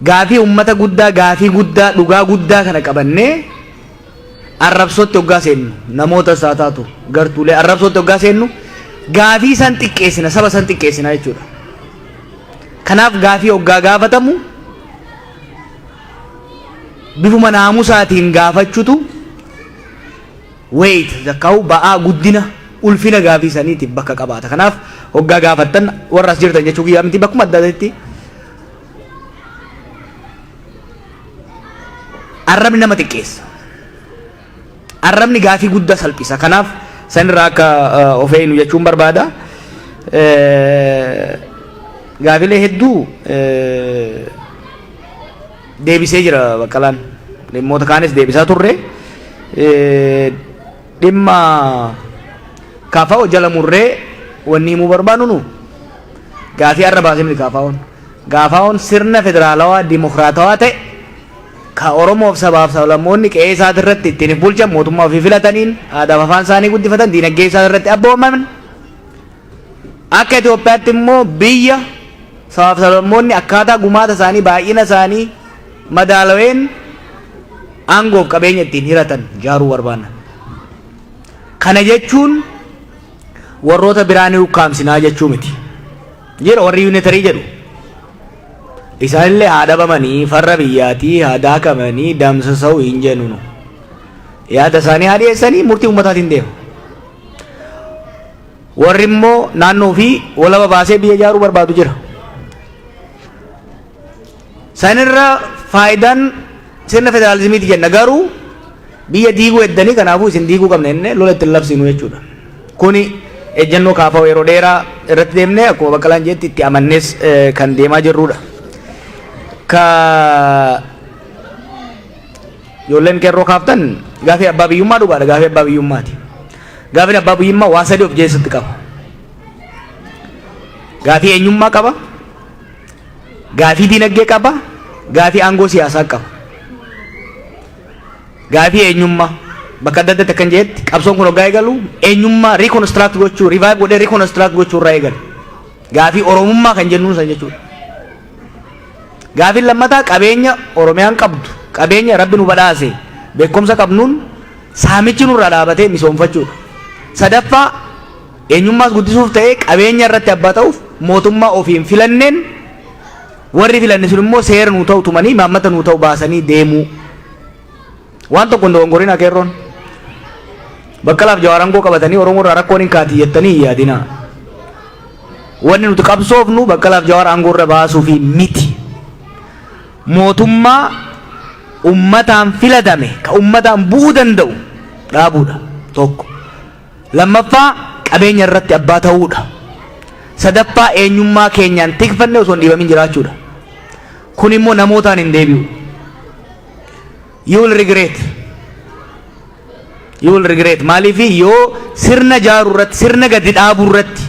Gaafii uummata guddaa, gaafii guddaa, dhugaa guddaa kana qabannee arrabsootti hoggaa seennu namoota isaa taatu gartuulee arrabsootti hoggaa seennu gaafii san xiqqeessina saba san xiqqeessina jechuudha. Kanaaf gaafii hoggaa gaafatamu bifuma naamusaatiin gaafachuutu wayit zakkaa'u ba'aa guddina ulfina gaafii saniitiif bakka qabaata. Kanaaf hoggaa gaafattan warra as jirtan jechuu kiyyaa miti bakkuma adda addaatti arrabni nama xiqqeessa. Arrabni gaafii guddaa salphisa. Kanaaf sanirraa akka of eegnu jechuun barbaada. gaafilee hedduu deebisee jira Baqqalaan. Dhimmoota kaanis deebisaa turre. Dhimma kaafaa jala murree wanni himuu barbaadu nu gaafii arra baasee miti kaafaa'oon. Kaafaa'oon sirna federaalawaa dimokiraatawaa ta'e ka Oromoof sabaaf sablammoonni qe'ee isaati irratti ittiin bulchan mootummaa ofii filataniin aadaaf afaan isaanii guddifatan diinagdee isaa irratti abboomaman. Akka Itoophiyaatti immoo biyya sabaaf sablammoonni akkaataa gumaata isaanii baay'ina isaanii madaalaween aangoof qabeenya ittiin hiratan jaaruu barbaanna. Kana jechuun warroota biraanii ukkaamsinaa jechuu miti. Jira warri yuunitarii jedhu. Isaanillee haa dhabamanii farra biyyaatii haa daakamanii damsasa'u hin jennu. Yaada isaanii haa dhiyeessanii murtii uummataatiin deemu. Warri immoo naannoo fi walaba baasee biyya ijaaruu barbaadu jira. Sanirra faayidaan sirna federaalizimiiti jenna garuu biyya diiguu eddanii kanaafuu isin diiguu qabna jennee lola ittiin labsinu jechuudha. Kuni ejjennoo kaafa'u yeroo dheeraa irratti deemnee akkuma Baqqalaan jedhetti itti amannees kan deemaa jirrudha. Ka ijoolleen qeerroo kaaftan gaafii abbaa biyyummaa dhugaadha. Gaafii abbaa biyyummaati. Gaafiin abbaa biyyummaa waa sadii of keessatti qaba. Gaafii eenyummaa qaba. Gaafii diinagdee qaba. Gaafii aangoo siyaasaa qaba. Gaafii eenyummaa bakka adda addaatti akkan jedhetti qabsoon kun hoggaa eegalu eenyummaa reconstruct gochuu revive godhee reconstruct gochuu irraa eegale. Gaafii oromummaa kan jennuun san jechuudha. Gaafiin lammataa qabeenya Oromiyaan qabdu qabeenya Rabbi nu badhaase beekumsa qabnuun saamichi nurraa dhaabatee misoomfachuudha. Sadaffaa eenyummaas guddisuuf ta'ee qabeenya irratti abbaa ta'uuf mootummaa ofiin filanneen warri filanne sun immoo seera nuu ta'u tumanii maammata nuu ta'u baasanii deemuu. Waan tokko hin dogongorina qeerroon. Baqqalaaf Jawaar aangoo qabatanii Oromoo irraa rakkoon hin kaati jettanii hin yaadinaa. Wanni nuti qabsoofnu Baqqalaaf Jawaar aangoo irra baasuu fi miti. Mootummaa ummataan filatame ka ummataan bu'uu danda'u dhaabuudha tokko. Lammaffaa qabeenya irratti abbaa ta'uudha. Sadaffaa eenyummaa keenyaan tikfanne osoo hin dhiibamin jiraachuudha. Kun immoo namootaan hin deebi'u. You will regret. You will regret. Maaliif yoo sirna jaaruu irratti sirna gadi dhaabuu irratti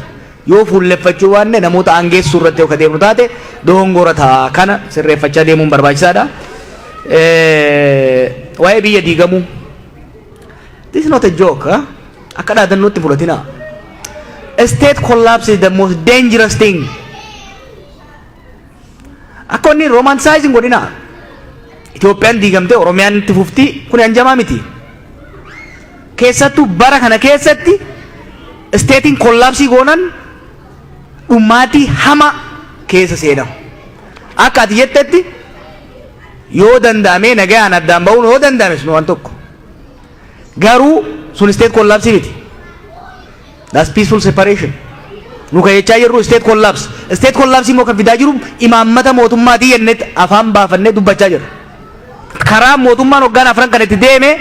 yoo fuulleffachuu waanne namoota aangeessuu irratti yoo deemnu taate dogongora ta'a. Kana sirreeffachaa deemuun barbaachisaadha. Waa'ee biyya diigamuu. This is not a joke. Akka dhaadannootti fudhatinaa. State collapse is the most dangerous thing. Akka inni romanticizing godhinaa. Itoophiyaan diigamtee Oromiyaan itti fufti kun hanjamaa miti. Keessattuu bara kana keessatti statein kollaapsii goonan dhummaatii hama keessa seenamu. Akka ati jettetti yoo danda'ame nagayaan addaan ba'uun yoo danda'ame sun waan tokko. Garuu sun state kollaapsii miti. That's peaceful separation. Nu kan jechaa jirru state collapse. State collapse immoo kan fidaa jiru imaammata mootummaatii jennetti afaan baafannee dubbachaa jirra. Karaa mootummaan hoggaan afran kan itti deeme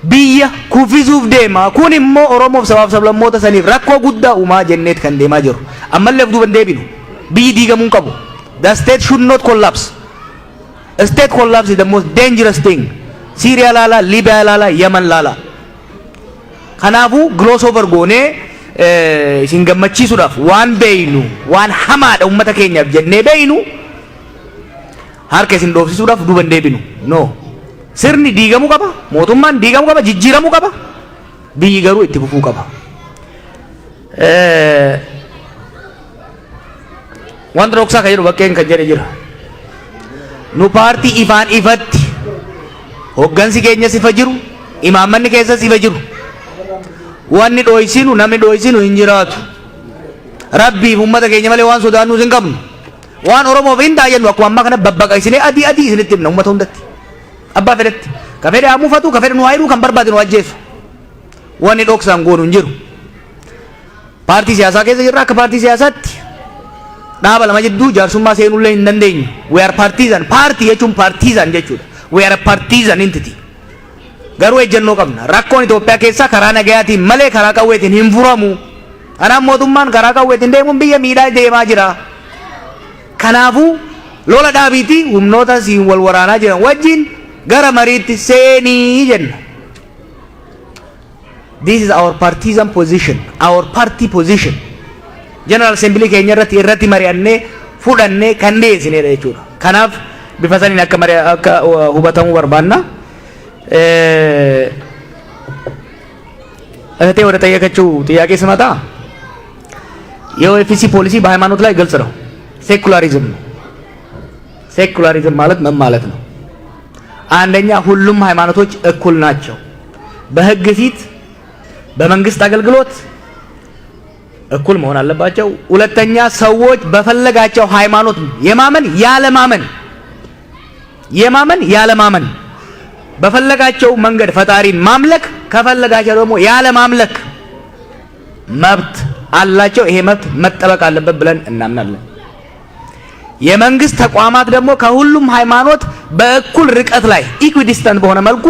biyya kuffisuuf deema. Kun immoo Oromoof sabaaf sablammoota saniif rakkoo guddaa uumaa jenneet kan deemaa jiru. Ammallee duuba hin deebinu. Biyyi diigamuu hin qabu. The state should not collapse. A state collapse is the most dangerous thing. Syria laala, Libya laala, Yemen laala. Kanaafuu gloss over goonee isin gammachiisuudhaaf waan beeynu waan hamaadha uummata keenyaaf jennee beeynu harka isin dhoofsisuudhaaf duuba hin deebinu. No. Sirni diigamuu qaba, mootummaan diigamuu qaba, jijjiiramuu qaba. Biyyi garuu itti fufuu qaba. Wanta dhoksaa kan jedhu bakkeen kan jedhe jira. Nu paartii ifaan ifatti hoggansi keenyas ifa jiru, imaammanni keessas ifa jiru. Wanni dhoysinu namni dhoysinu hin jiraatu. Rabbiif uummata keenya malee waan sodaannu hin qabnu. Waan Oromoof hin taa'ennu akkuma ammaa kana babbaqaqsinee adii adii isinitti himna uummata hundatti. Abbaa fedhetti. Ka fedhe haa muufatu, ka fedhe nu haa hidhuu, kan barbaade nu ajjeesu. Wanni dhoksaan goonu hin jiru. Paartii siyaasaa keessa jirra akka paartii siyaasaatti. Dhaaba lama jidduu jaarsummaa seenullee hin dandeenyu. We are partisan. Paartii jechuun partisan jechuudha. We are a partisan entity. Garuu ejjennoo qabna. Rakkoon Itoophiyaa keessaa karaa nagayaatiin malee karaa qawweetiin hin furamu. Ana mootummaan karaa qawweetiin deemuun biyya miidhaa deemaa jira. Kanaafuu lola dhaabiitii humnoota siin wal waraanaa jiran wajjin gara mariitti seenii jenna. This is our partisan position, our party position. General Assembly keenya irratti mari'annee fudhannee kan dhiyeessinedha jechuudha. Kanaaf bifa saniin akka hubatamuu barbaanna. እህቴ ወደ ጠየቀችው ጥያቄ ስመጣ የኦኤፍሲ ፖሊሲ በሃይማኖት ላይ ግልጽ ነው። ሴኩላሪዝም ነው። ሴኩላሪዝም ማለት ምን ማለት ነው? አንደኛ ሁሉም ሃይማኖቶች እኩል ናቸው በህግ ፊት በመንግስት አገልግሎት እኩል መሆን አለባቸው። ሁለተኛ ሰዎች በፈለጋቸው ሃይማኖት የማመን ያለማመን በፈለጋቸው መንገድ ፈጣሪን ማምለክ ከፈለጋቸው ደግሞ ያለ ማምለክ መብት አላቸው። ይሄ መብት መጠበቅ አለበት ብለን እናምናለን። የመንግስት ተቋማት ደግሞ ከሁሉም ሃይማኖት በእኩል ርቀት ላይ ኢኩዲስተንት በሆነ መልኩ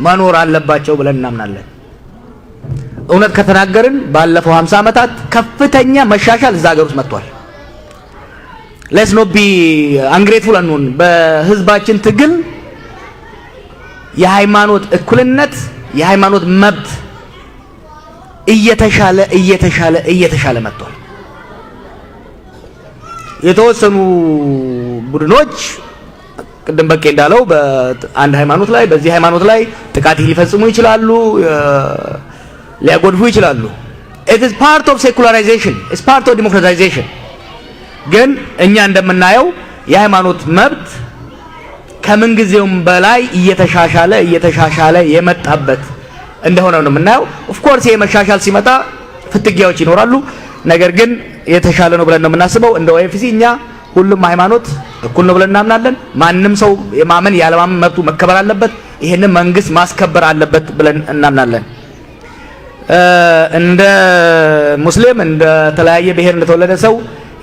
መኖር አለባቸው ብለን እናምናለን። እውነት ከተናገርን ባለፈው 50 ዓመታት ከፍተኛ መሻሻል እዛ ሀገር ውስጥ መጥቷል። ሌትስ ኖት ቢ አንግሬትፉል አንሆን። በህዝባችን ትግል የሃይማኖት እኩልነት የሃይማኖት መብት እየተሻለ መጥቷል። የተወሰኑ ቡድኖች ቅድም በቄ እንዳለው በአንድ ሃይማኖት ላይ በዚህ ሃይማኖት ላይ ጥቃት ሊፈጽሙ ይችላሉ፣ ሊያጎድፉ ይችላሉ። it is part of secularization, it's part of democratization። ግን እኛ እንደምናየው የሃይማኖት መብት ከምን ጊዜውም በላይ እየተሻሻለ የመጣበት እንደሆነ ነው የምናየው። ኦፍ ኮርስ የመሻሻል ሲመጣ ፍትጊያዎች ይኖራሉ። ነገር ግን የተሻለ ነው ብለን ነው የምናስበው። እንደ ኦኤፍሲ እኛ ሁሉም ሃይማኖት እኩል ነው ብለን እናምናለን። ማንም ሰው የማመን ያለማመን መብቱ መከበር አለበት። ይሄንን መንግስት ማስከበር አለበት ብለን እናምናለን። እንደ ሙስሊም እንደ ተለያየ ብሔር እንደተወለደ ሰው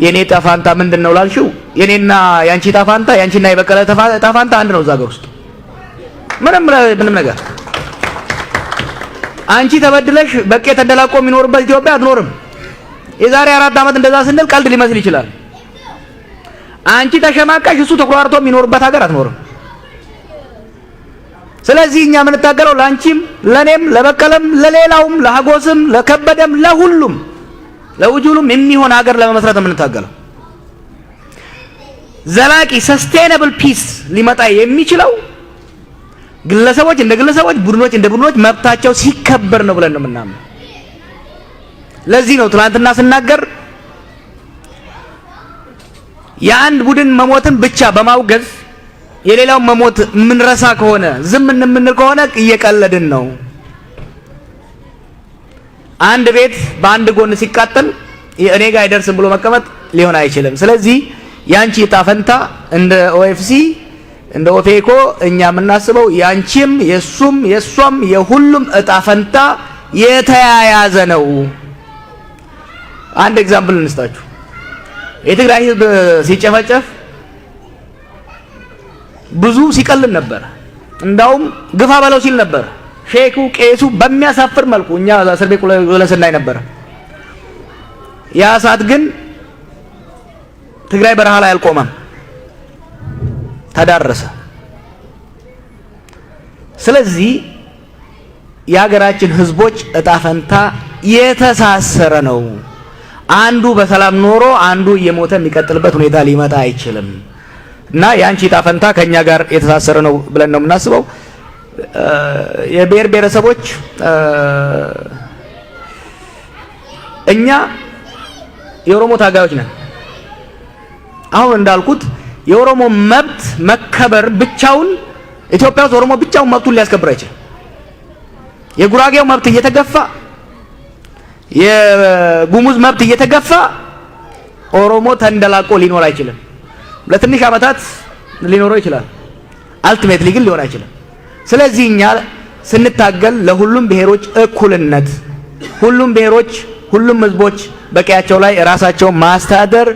የኔ ጣፋንታ ምንድነው ላልሽው፣ የኔና ያንቺ ጣፋንታ ያንቺና የበቀለ ጣፋንታ አንድ ነው። እዛ ሀገር ውስጥ ምንም ነገር አንቺ ተበድለሽ በቄ ተንደላቆ የሚኖርበት ኢትዮጵያ አትኖርም። የዛሬ 4 ዓመት እንደዛ ስንል ቀልድ ሊመስል ይችላል። አንቺ ተሸማቀሽ እሱ ተቆራርጦ የሚኖርበት ሀገር አትኖርም። ስለዚህ እኛ የምንታገለው ላንቺም ለኔም ለበቀለም ለሌላውም ለሀጎስም ለከበደም ለሁሉም ለውጁሉም የሚሆን ሀገር ለመመስረት የምንታገለው ዘላቂ ሰስቴነብል ፒስ ሊመጣ የሚችለው ግለሰቦች እንደ ግለሰቦች ቡድኖች እንደ ቡድኖች መብታቸው ሲከበር ነው ብለን ነው የምናምነው። ለዚህ ነው ትናንትና ስናገር የአንድ ቡድን መሞትን ብቻ በማውገዝ የሌላው መሞት ምንረሳ ከሆነ ዝም እንምንል ከሆነ እየቀለድን ነው። አንድ ቤት በአንድ ጎን ሲቃጠል እኔ ጋር አይደርስም ብሎ መቀመጥ ሊሆን አይችልም። ስለዚህ ያንቺ ጣፈንታ እንደ ኦኤፍሲ እንደ ኦፌኮ እኛ የምናስበው ያንቺም የሱም የሷም የሁሉም ጣፈንታ የተያያዘ ነው። አንድ ኤግዛምፕል እንስጣችሁ። የትግራይ ህዝብ ሲጨፈጨፍ ብዙ ሲቀልል ነበር። እንዳውም ግፋ በለው ሲል ነበር። ሼኩ ቄሱ በሚያሳፍር መልኩ እኛ እስር ቤት ብለን ስናይ ነበር። ያ ሰዓት ግን ትግራይ በረሃ ላይ አልቆመም፣ ተዳረሰ። ስለዚህ የሀገራችን ህዝቦች እጣ ፈንታ የተሳሰረ ነው። አንዱ በሰላም ኖሮ አንዱ እየሞተ የሚቀጥልበት ሁኔታ ሊመጣ አይችልም እና ያንቺ እጣ ፈንታ ከኛ ጋር የተሳሰረ ነው ብለን ነው የምናስበው። የብሔር ብሔረሰቦች እኛ የኦሮሞ ታጋዮች ነን። አሁን እንዳልኩት የኦሮሞ መብት መከበር ብቻውን ኢትዮጵያ ውስጥ ኦሮሞ ብቻውን መብቱን ሊያስከብር አይችልም። የጉራጌው መብት እየተገፋ የጉሙዝ መብት እየተገፋ ኦሮሞ ተንደላቆ ሊኖር አይችልም። ለትንሽ ዓመታት ሊኖረው ይችላል፣ አልቲሜትሊ ግን ሊሆን አይችልም። ስለዚህ እኛ ስንታገል ለሁሉም ብሔሮች እኩልነት፣ ሁሉም ብሔሮች ሁሉም ህዝቦች በቀያቸው ላይ ራሳቸውን ማስተዳደር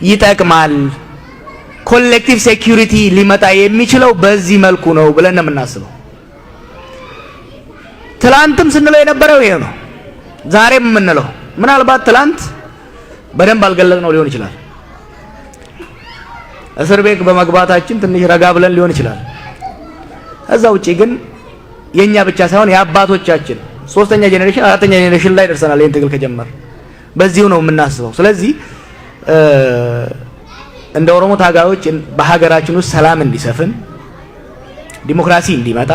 ይጠቅማል። ኮሌክቲቭ ሴኩሪቲ ሊመጣ የሚችለው በዚህ መልኩ ነው ብለን ነው የምናስበው። ትላንትም ስንለው የነበረው ይሄ ነው፣ ዛሬም የምንለው ምናልባት ትላንት በደንብ አልገለጽነው ሊሆን ይችላል። እስር ቤት በመግባታችን ትንሽ ረጋ ብለን ሊሆን ይችላል። እዛ ውጪ ግን የኛ ብቻ ሳይሆን የአባቶቻችን 3ኛ ጄኔሬሽን 4ኛ ጄኔሬሽን ላይ ደርሰናል። ይሄን ትግል ከጀመር በዚሁ ነው የምናስበው። ስለዚህ እንደ ኦሮሞ ታጋዮች በሀገራችን ውስጥ ሰላም እንዲሰፍን፣ ዲሞክራሲ እንዲመጣ፣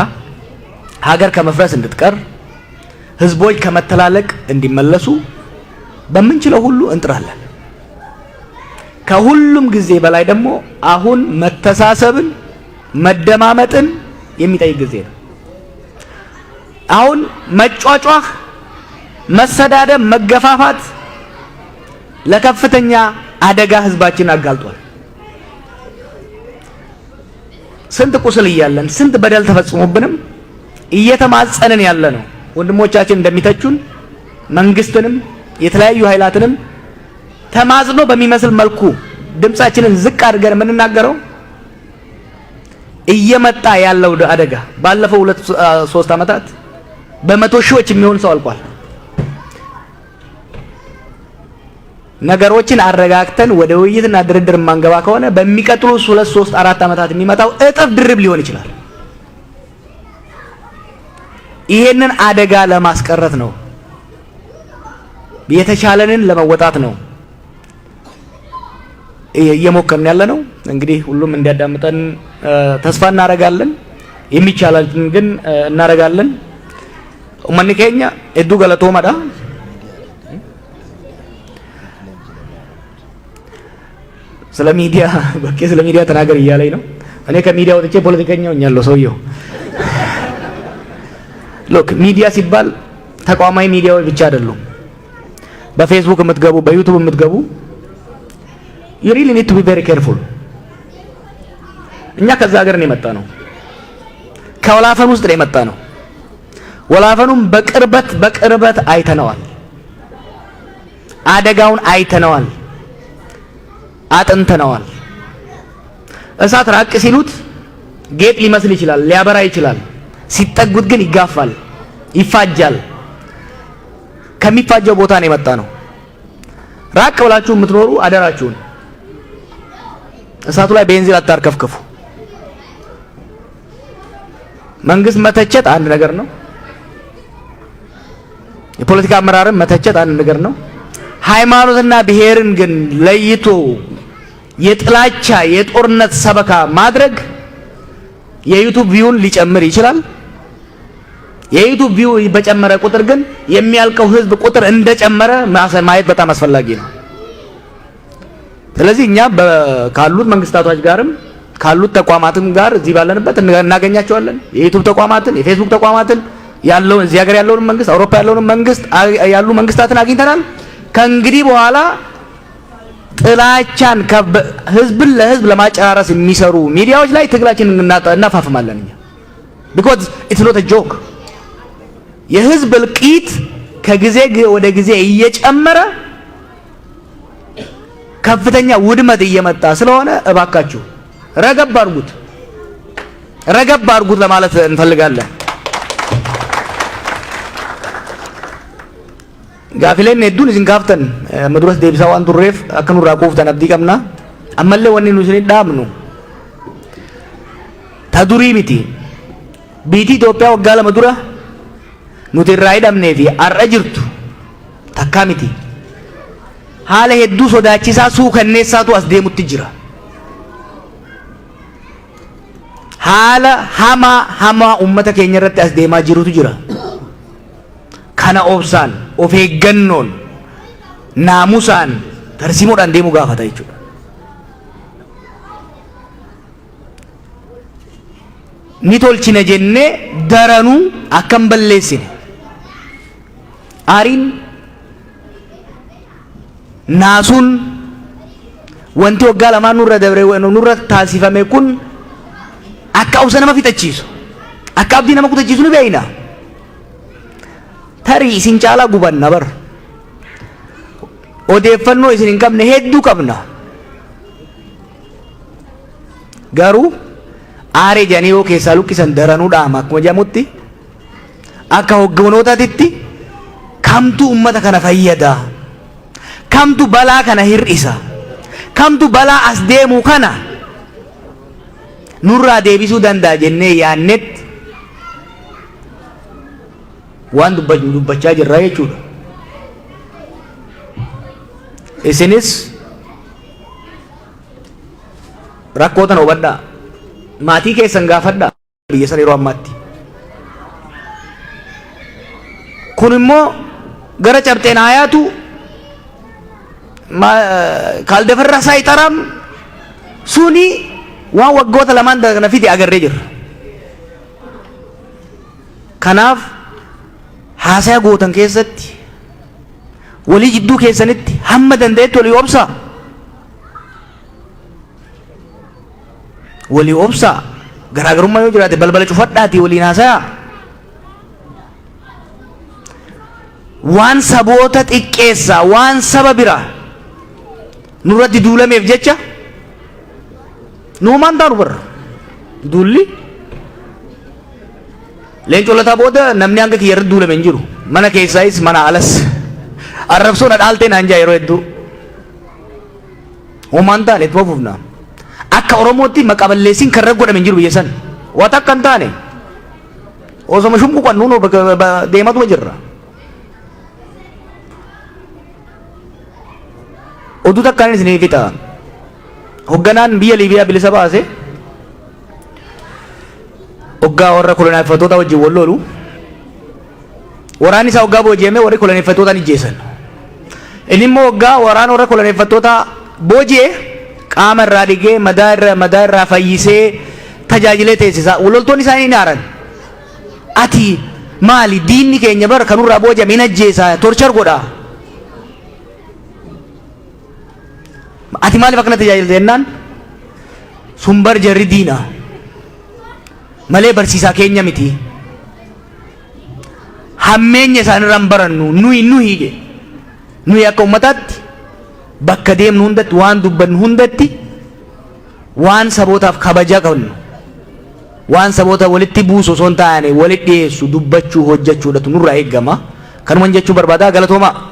ሀገር ከመፍረስ እንድትቀር፣ ህዝቦች ከመተላለቅ እንዲመለሱ በምንችለው ሁሉ እንጥራለን። ከሁሉም ጊዜ በላይ ደግሞ አሁን መተሳሰብን መደማመጥን የሚጠይቅ ጊዜ ነው። አሁን መጫጫህ፣ መሰዳደብ፣ መገፋፋት ለከፍተኛ አደጋ ህዝባችን አጋልጧል። ስንት ቁስል እያለን ስንት በደል ተፈጽሞብንም እየተማጸንን ያለ ነው ወንድሞቻችን እንደሚተቹን መንግስትንም የተለያዩ ኃይላትንም ተማጽኖ በሚመስል መልኩ ድምጻችንን ዝቅ አድርገን የምንናገረው እየመጣ ያለው አደጋ ባለፈው 2-3 ዓመታት በመቶ ሺዎች የሚሆን ሰው አልቋል። ነገሮችን አረጋግተን ወደ ውይይትና ድርድር ማንገባ ከሆነ በሚቀጥሉ 2-3-4 ዓመታት የሚመጣው እጥፍ ድርብ ሊሆን ይችላል። ይሄንን አደጋ ለማስቀረት ነው፣ የተቻለንን ለመወጣት ነው እየሞከርን ያለ ነው። እንግዲህ ሁሉም እንዲያዳምጠን ተስፋ እናረጋለን። የሚቻለን ግን እናረጋለን። ኡመኒ ኬኛ እዱ ገለቶማዳ ስለ ሚዲያ በቃ ስለ ሚዲያ ተናገር እያለኝ ነው። እኔ ከሚዲያ ወጥቼ ፖለቲከኛ ሆኛለሁ ሰውየው። ሎክ ሚዲያ ሲባል ተቋማዊ ሚዲያዎች ብቻ አይደሉም። በፌስቡክ የምትገቡ በዩቲዩብ የምትገቡ you really need to be very careful። እኛ ከዛ ሀገር ነው የመጣ ነው፣ ከወላፈን ውስጥ ነው የመጣ ነው። ወላፈኑም በቅርበት አይተነዋል፣ አደጋውን አይተነዋል፣ አጥንተነዋል። እሳት ራቅ ሲሉት ጌጥ ሊመስል ይችላል፣ ሊያበራ ይችላል። ሲጠጉት ግን ይጋፋል፣ ይፋጃል። ከሚፋጀው ቦታ ነው የመጣ ነው። ራቅ ብላችሁ የምትኖሩ አደራችሁን እሳቱ ላይ ቤንዚን አታርከፍክፉ። መንግስት መተቸት አንድ ነገር ነው፣ የፖለቲካ አመራርን መተቸት አንድ ነገር ነው። ሃይማኖትና ብሔርን ግን ለይቶ የጥላቻ የጦርነት ሰበካ ማድረግ የዩቲዩብ ቪውን ሊጨምር ይችላል። የዩቲዩብ ቪው በጨመረ ቁጥር ግን የሚያልቀው ህዝብ ቁጥር እንደጨመረ ማየት በጣም አስፈላጊ ነው። ስለዚህ እኛ ካሉት መንግስታቶች ጋርም ካሉት ተቋማትም ጋር እዚህ ባለንበት እናገኛቸዋለን። የዩቲዩብ ተቋማትን፣ የፌስቡክ ተቋማትን ያለውን እዚህ ሀገር ያለውን መንግስት፣ አውሮፓ ያለውን መንግስት ያሉ መንግስታትን አግኝተናል። ከእንግዲህ በኋላ ጥላቻን ህዝብን ለህዝብ ለማጨራረስ የሚሰሩ ሚዲያዎች ላይ ትግላችንን እናፋፍማለን እኛ because it's not a joke። የህዝብ እልቂት ከጊዜ ወደ ጊዜ እየጨመረ ከፍተኛ ውድመት እየመጣ ስለሆነ እባካችሁ ረገብ አድርጉት ለማለት እንፈልጋለን። ጋፊሌን ሄዱን እዚን ጋፍተን መድረስ ዴቢሳው አንዱሬፍ አከኑ ራቆፍተን አብዲ ቀምና አመለ ወኒ ኑስኒ ዳምኑ ተዱሪ ሚቲ ቢቲ ኢትዮጵያ ወጋለ መዱራ ኑቲ ራይዳምኔ ፊ አረጅርቱ ተካሚቲ haala hedduu sodaachisaa suukanneessaatu as deemutti jira. haala hamaa ummata keenya irratti as deemaa jirutu jira. kana obsaan of eeggannoon naamusaan tarsiimoodhaan deemuu gaafata jechuudha. ni tolchina jennee daranuu akkam balleessine aariin naasuun wanti waggaa lamaan nurra taasifame kun akka obsa nama fixachiisu akka abdii nama kutachiisu ni beeyna. tarii isin caalaa gubanna bar odeeffannoo isin hin qabne hedduu qabna. garuu aaree jedhanii yoo keessaa lukkisan daranuu dhaama akkuma jedhamutti akka hogganootaatitti kamtu ummata kana fayyada, kamtu balaa kana hir'isa, kamtu balaa as deemu kana nurraa deebisuu danda'a jennee yaannetti waan dubbachaa jirra jechuudha. Isinis rakkoo tana hubadhaa, maatii keessan gaafadhaa biyya san yeroo ammaatti. Kun immoo gara cabxeen hayaatu kaaldefarra saayitaram suni waan waggoota lamaan kana fide agarree jirra. Kanaaf haasaya gootan keessatti walii jidduu keessanitti hamma danda'etti walii obsaa, walii obsaa. Garaagarummaa yoo jiraate balbala cufadhaatii waliin haasayaa. Waan saboota xiqqeessaa, waan saba biraa nurratti duulameef jecha nuumaan taanu barra duulli leencoo lataa booda namni hanga kiyya irratti duulame hin jiru, mana keessaayis mana alas arrabsoon dhaaltee naan jaa yeroo hedduu uumaan taane itti fufnaa. Akka Oromootti maqaballeessiin kan irra godhame hin jiru biyya san waan akka hin taane osoma shumbu qannuun deematuma jirra. Oduu takkaan isinii fixa. Hoogganaan biyya Liibiyaa bilisa baase hoggaa warra koloneeffattoota wajjin wal lolu waraanni isaa hoggaa booji'ame warri koloneeffattootaan ijjeessan. Inni immoo hoggaa waraana warra koloneeffattoota booji'e qaama irraa dhigee madaa irraa fayyisee tajaajilee teessisaa. Loltoonni isaanii ni aaran. Ati maali diinni keenya bara kanurraa booji'ame hin ajjeesaa torchar godhaa. Ati maaliif akkana tajaajilte jennaan sun bar jarri diina malee barsiisaa keenya miti, hammeenya isaanirraa hin barannu nuyi akka ummataatti bakka deemnu hundatti waan dubbannu hundatti waan sabootaaf kabajaa qabnu, waan saboota walitti buusu osoo hin taane walitti dhiyeessu dubbachuu hojjechuudhatu nurraa eeggama. Kanuman jechuu barbaadaa. Galatoomaa.